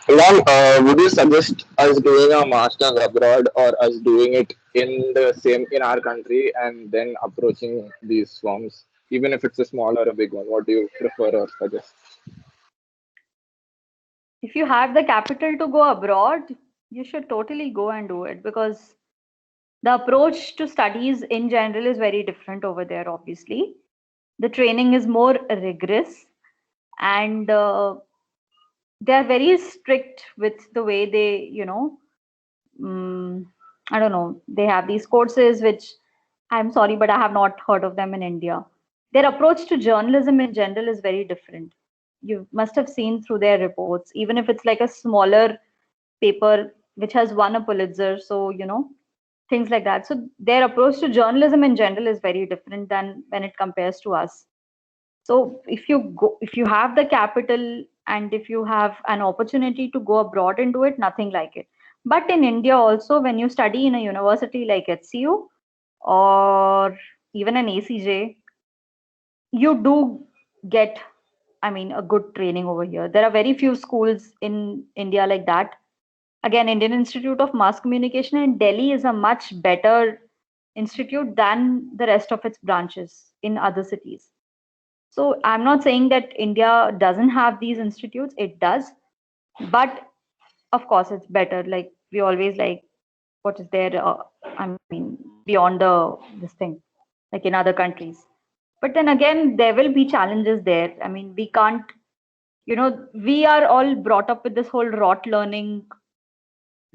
Ma'am, would you suggest us doing our masters abroad or us doing it in our country and then approaching these firms, even if it's a small or a big one? What do you prefer or suggest? If you have the capital to go abroad, you should totally go and do it, because the approach to studies in general is very different over there, obviously. The training is more rigorous, and they are very strict with the way they, I don't know, they have these courses which, I'm sorry, but I have not heard of them in India. Their approach to journalism in general is very different. You must have seen through their reports, even if it's like a smaller paper which has won a Pulitzer. So, things like that. So their approach to journalism in general is very different than when it compares to us. So if you have the capital and if you have an opportunity to go abroad and do it, nothing like it. But in India also, when you study in a university like HCU or even an ACJ, you do get, I mean, a good training over here. There are very few schools in India like that. Again, Indian Institute of Mass Communication in Delhi is a much better institute than the rest of its branches in other cities. So I'm not saying that India doesn't have these institutes, it does. But of course, it's better. Like we always like what is there, I mean, beyond this thing, like in other countries. But then again, there will be challenges there. I mean, we can't, we are all brought up with this whole rote learning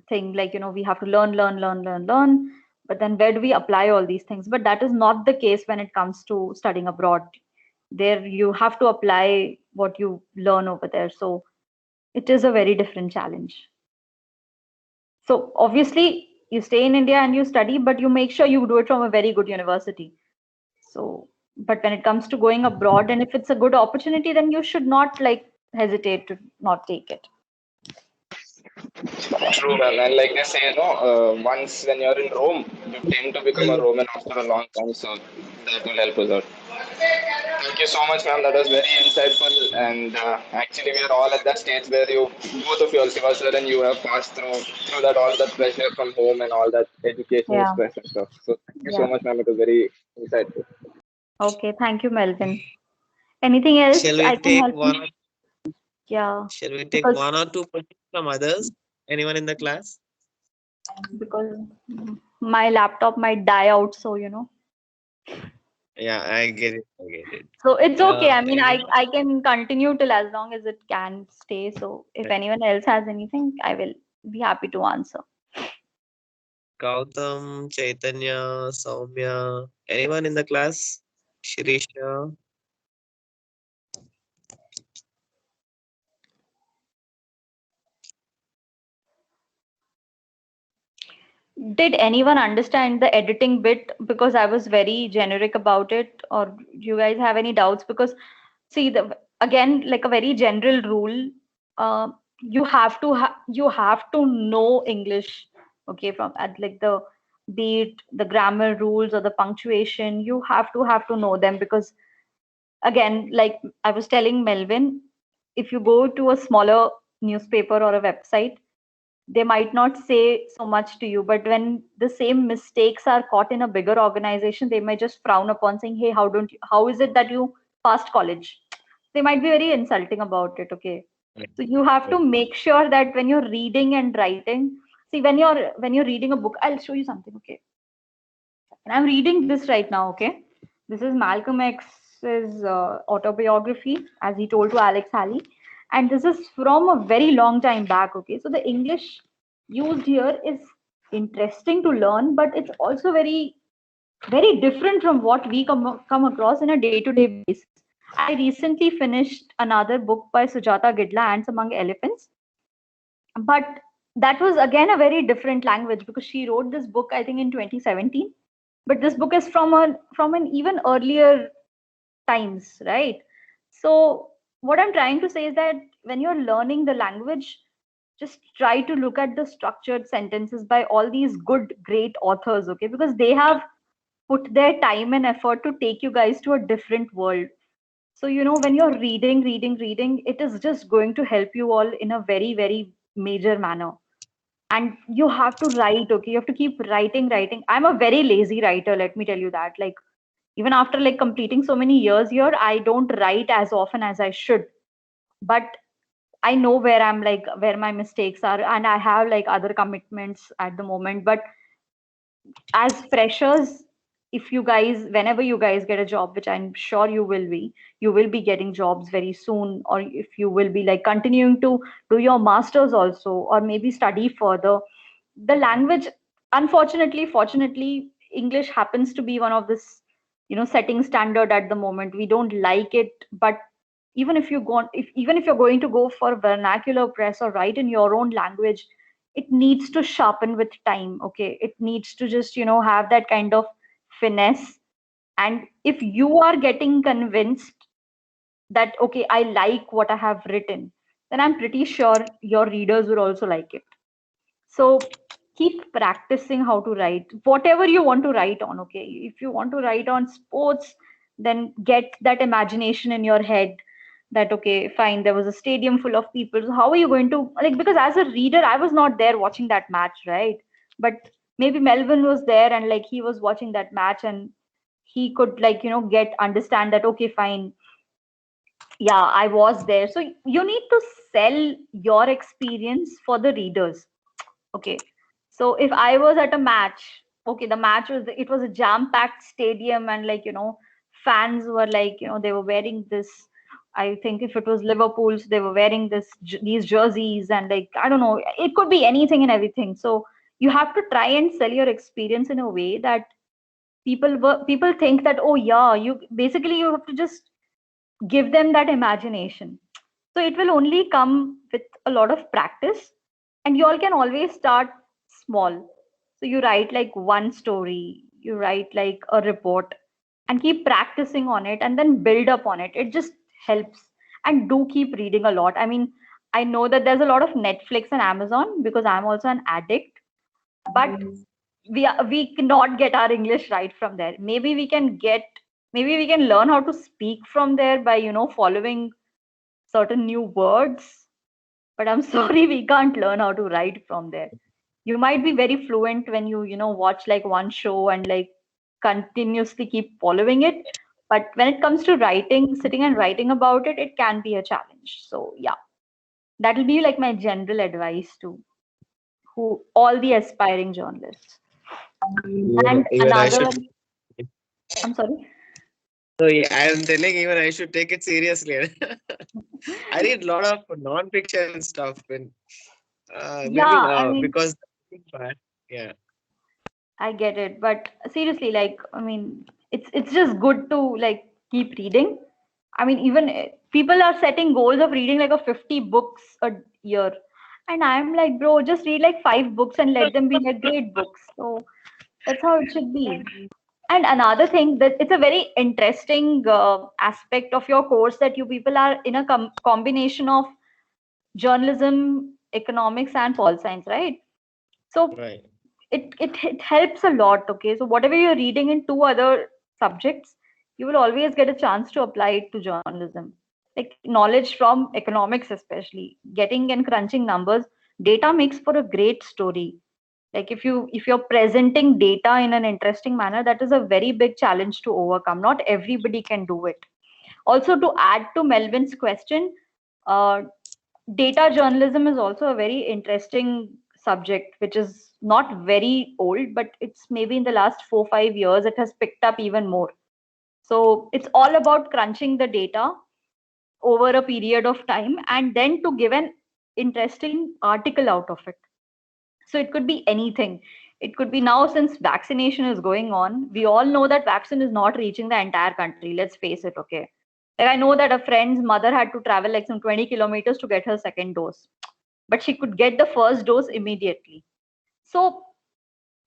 thing, like, we have to learn. But then where do we apply all these things? But that is not the case when it comes to studying abroad. There you have to apply what you learn over there. So it is a very different challenge. So obviously you stay in India and you study, but you make sure you do it from a very good university. So, but when it comes to going abroad, and if it's a good opportunity, then you should not like hesitate to not take it. True, man. And like they say, once when you're in Rome, you tend to become a Roman after a long time. So that will help us out. Thank you so much, ma'am. That was very insightful. And actually, we are all at that stage where both of you, Siva sir and you, have passed through that all that pressure from home and all that educational Yeah. stress and stuff. So thank you so Yeah. much, ma'am. It was very insightful. Okay. Thank you, Melvin. Anything else Shall we I can take help one? you? Yeah. Shall we take Because- one or two questions from others? Anyone in the class? Because my laptop might die out, so Yeah, I get it. I get it. So it's okay. I mean, anyone? I can continue till as long as it can stay. So if anyone else has anything, I will be happy to answer. Gautam, Chaitanya, Soumya. Anyone in the class? Shirisha. Did anyone understand the editing bit? Because I was very generic about it, or do you guys have any doubts? Because see, again, like a very general rule, you have to know English, okay, from at like the beat, the grammar rules or the punctuation. You have to know them, because again, like I was telling Melvin, if you go to a smaller newspaper or a website, they might not say so much to you, but when the same mistakes are caught in a bigger organization, they might just frown upon, saying, hey, how is it that you passed college? They might be very insulting about it. Okay, so you have to make sure that when you're reading and writing, see, when you're reading a book, I'll show you something. Okay, and I'm reading this right now. Okay, this is Malcolm X's autobiography, as he told to Alex Haley, and this is from a very long time back. Okay, so the English used here is interesting to learn, but it's also very very different from what we come across in a day-to-day basis. I recently finished another book by Sujata Gidla, Ants Among Elephants, but that was again a very different language because she wrote this book, I think, in 2017. But this book is from an even earlier times, right? So what I'm trying to say is that when you're learning the language, just try to look at the structured sentences by all these good, great authors, okay? Because they have put their time and effort to take you guys to a different world. So, when you're reading, it is just going to help you all in a very, very major manner. And you have to write, okay? You have to keep writing. I'm a very lazy writer, let me tell you that. Like, even after like completing so many years here, I don't write as often as I should. But I know where my mistakes are, and I have like other commitments at the moment. But as freshers, if you guys, whenever you guys get a job, which I'm sure you will be getting jobs very soon, or if you will be like continuing to do your masters also, or maybe study further, the language, unfortunately, fortunately, English happens to be one of this, setting standard at the moment. We don't like it, but even if you're going to go for vernacular press or write in your own language, it needs to sharpen with time, okay? It needs to just, have that kind of finesse. And if you are getting convinced that, okay, I like what I have written, then I'm pretty sure your readers will also like it. So keep practicing how to write, whatever you want to write on, okay? If you want to write on sports, then get that imagination in your head that, okay, fine, there was a stadium full of people. So how are you going to, like, because as a reader, I was not there watching that match, right? But maybe Melvin was there and like he was watching that match and he could like, get understand that, okay, fine, yeah, I was there. So you need to sell your experience for the readers. Okay. So if I was at a match, okay, the match it was a jam-packed stadium and like, fans were like, they were wearing this. I think if it was Liverpool's, they were wearing these jerseys and like, I don't know, it could be anything and everything. So you have to try and sell your experience in a way that people think that, oh yeah, you have to just give them that imagination. So it will only come with a lot of practice, and you all can always start small. So you write like one story, you write like a report, and keep practicing on it and then build up on it. It just helps. And do keep reading a lot. I mean, I know that there's a lot of Netflix and Amazon because I'm also an addict, but we cannot get our English right from there. Maybe we can learn how to speak from there by following certain new words, but I'm sorry, we can't learn how to write from there. You might be very fluent when you watch like one show and like continuously keep following it, but when it comes to writing, sitting and writing about it, it can be a challenge. So yeah, that'll be like my general advice to who all the aspiring journalists. And Even I another, should. I'm sorry. So yeah, I am telling even I should take it seriously. I read a lot of non-fiction stuff when maybe Yeah, I mean, because yeah. I get it, but seriously, like, I mean, it's just good to like keep reading. I mean, even people are setting goals of reading like a 50 books a year, and I'm like, bro, just read like 5 books and let them be like great books. So that's how it should be. And another thing that it's a very interesting aspect of your course that you people are in a combination of journalism, economics, and pol science, right? So Right. it helps a lot. Okay, so whatever you're reading in 2 other subjects, you will always get a chance to apply it to journalism. Like knowledge from economics, especially getting and crunching numbers, data makes for a great story. Like if you're presenting data in an interesting manner, that is a very big challenge to overcome. Not everybody can do it. Also, to add to Melvin's question, uh, data journalism is also a very interesting subject, which is not very old, but it's maybe in the last 4 5 years it has picked up even more. So it's all about crunching the data over a period of time and then to give an interesting article out of it. So it could be anything. It could be now, since vaccination is going on, we all know that vaccine is not reaching the entire country. Let's face it, okay? Like I know that a friend's mother had to travel like some 20 kilometers to get her second dose, but she could get the first dose immediately. So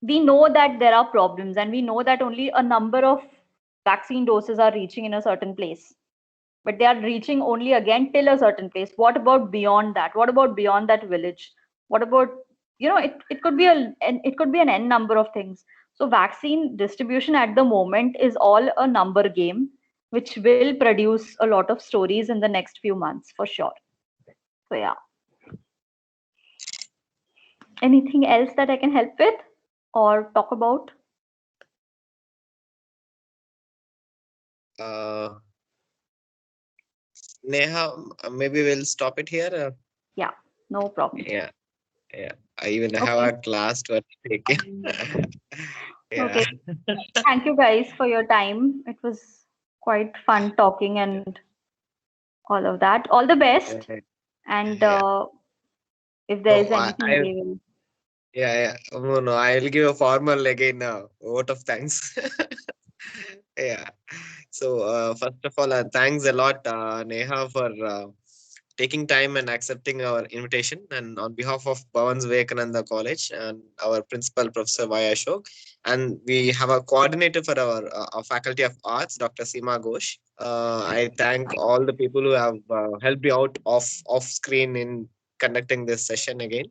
we know that there are problems, and we know that only a number of vaccine doses are reaching in a certain place, but they are reaching only again till a certain place. What about beyond that? What about beyond that village? What about, it could be it could be an n number of things. So vaccine distribution at the moment is all a number game, which will produce a lot of stories in the next few months for sure. So yeah, anything else that I can help with or talk about? Neha, maybe we'll stop it here. Yeah, no problem. Yeah. I even have a class to take. Okay. Thank you guys for your time. It was quite fun talking and all of that. All the best. And if there is anything, we will. Yeah. No, I'll give a formal again vote of thanks. Yeah. So first of all, thanks a lot, Neha, for taking time and accepting our invitation. And on behalf of Bhavan's Vivekananda College and our principal, Professor Y. Ashok, and we have a coordinator for our Faculty of Arts, Dr. Seema Ghosh. I thank all the people who have helped me out off screen in conducting this session again.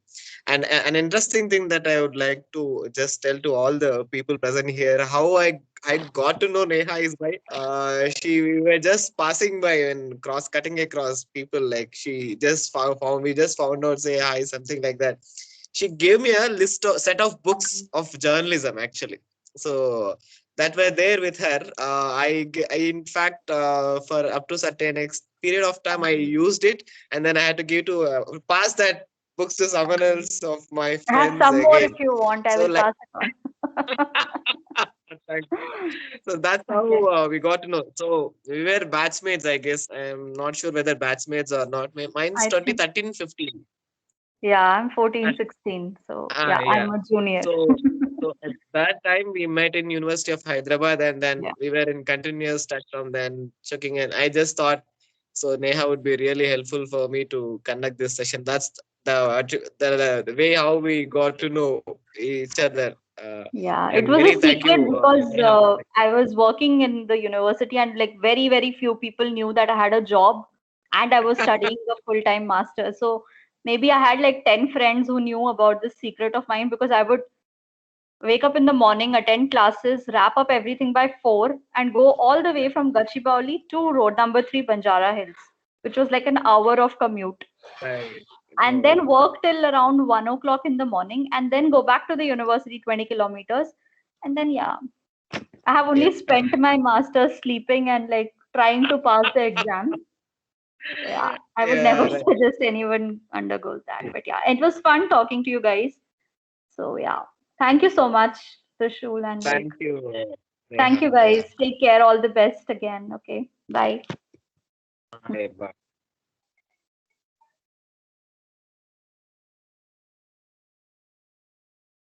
And an interesting thing that I would like to just tell to all the people present here, how I got to know Neha is by we were just passing by and cutting across people, like she just found we just found out, say hi, something like that. She gave me a set of books of journalism actually. So that were there with her. I in fact for up to certain period of time I used it, and then I had to give to pass that books to someone else of my friends. I have some more if you want. I will pass it on. So that's how we got to know. So we were batchmates, I guess. I'm not sure whether batchmates or not. Mine's 2013, 15. Yeah, I'm 14, 16. So yeah, I'm a junior. So at that time we met in University of Hyderabad, and then we were in continuous touch from then checking in. I just thought so Neha would be really helpful for me to conduct this session. That's the way how we got to know each other. Yeah, it was a secret because I was working in the university, and like very, very few people knew that I had a job and I was studying a full-time master. So maybe I had like 10 friends who knew about this secret of mine, because I would wake up in the morning, attend classes, wrap up everything by 4, and go all the way from Gachibowli to road number 3, Banjara Hills, which was like an hour of commute. And then work till around 1 o'clock in the morning, and then go back to the university 20 kilometers. And then, I have only spent my master's sleeping and like trying to pass the exam. Yeah, I would never suggest anyone undergoes that. But yeah, it was fun talking to you guys. So yeah, thank you so much, Trishul. And thank you. Thank you guys. Take care. All the best again. Okay. Bye. Bye.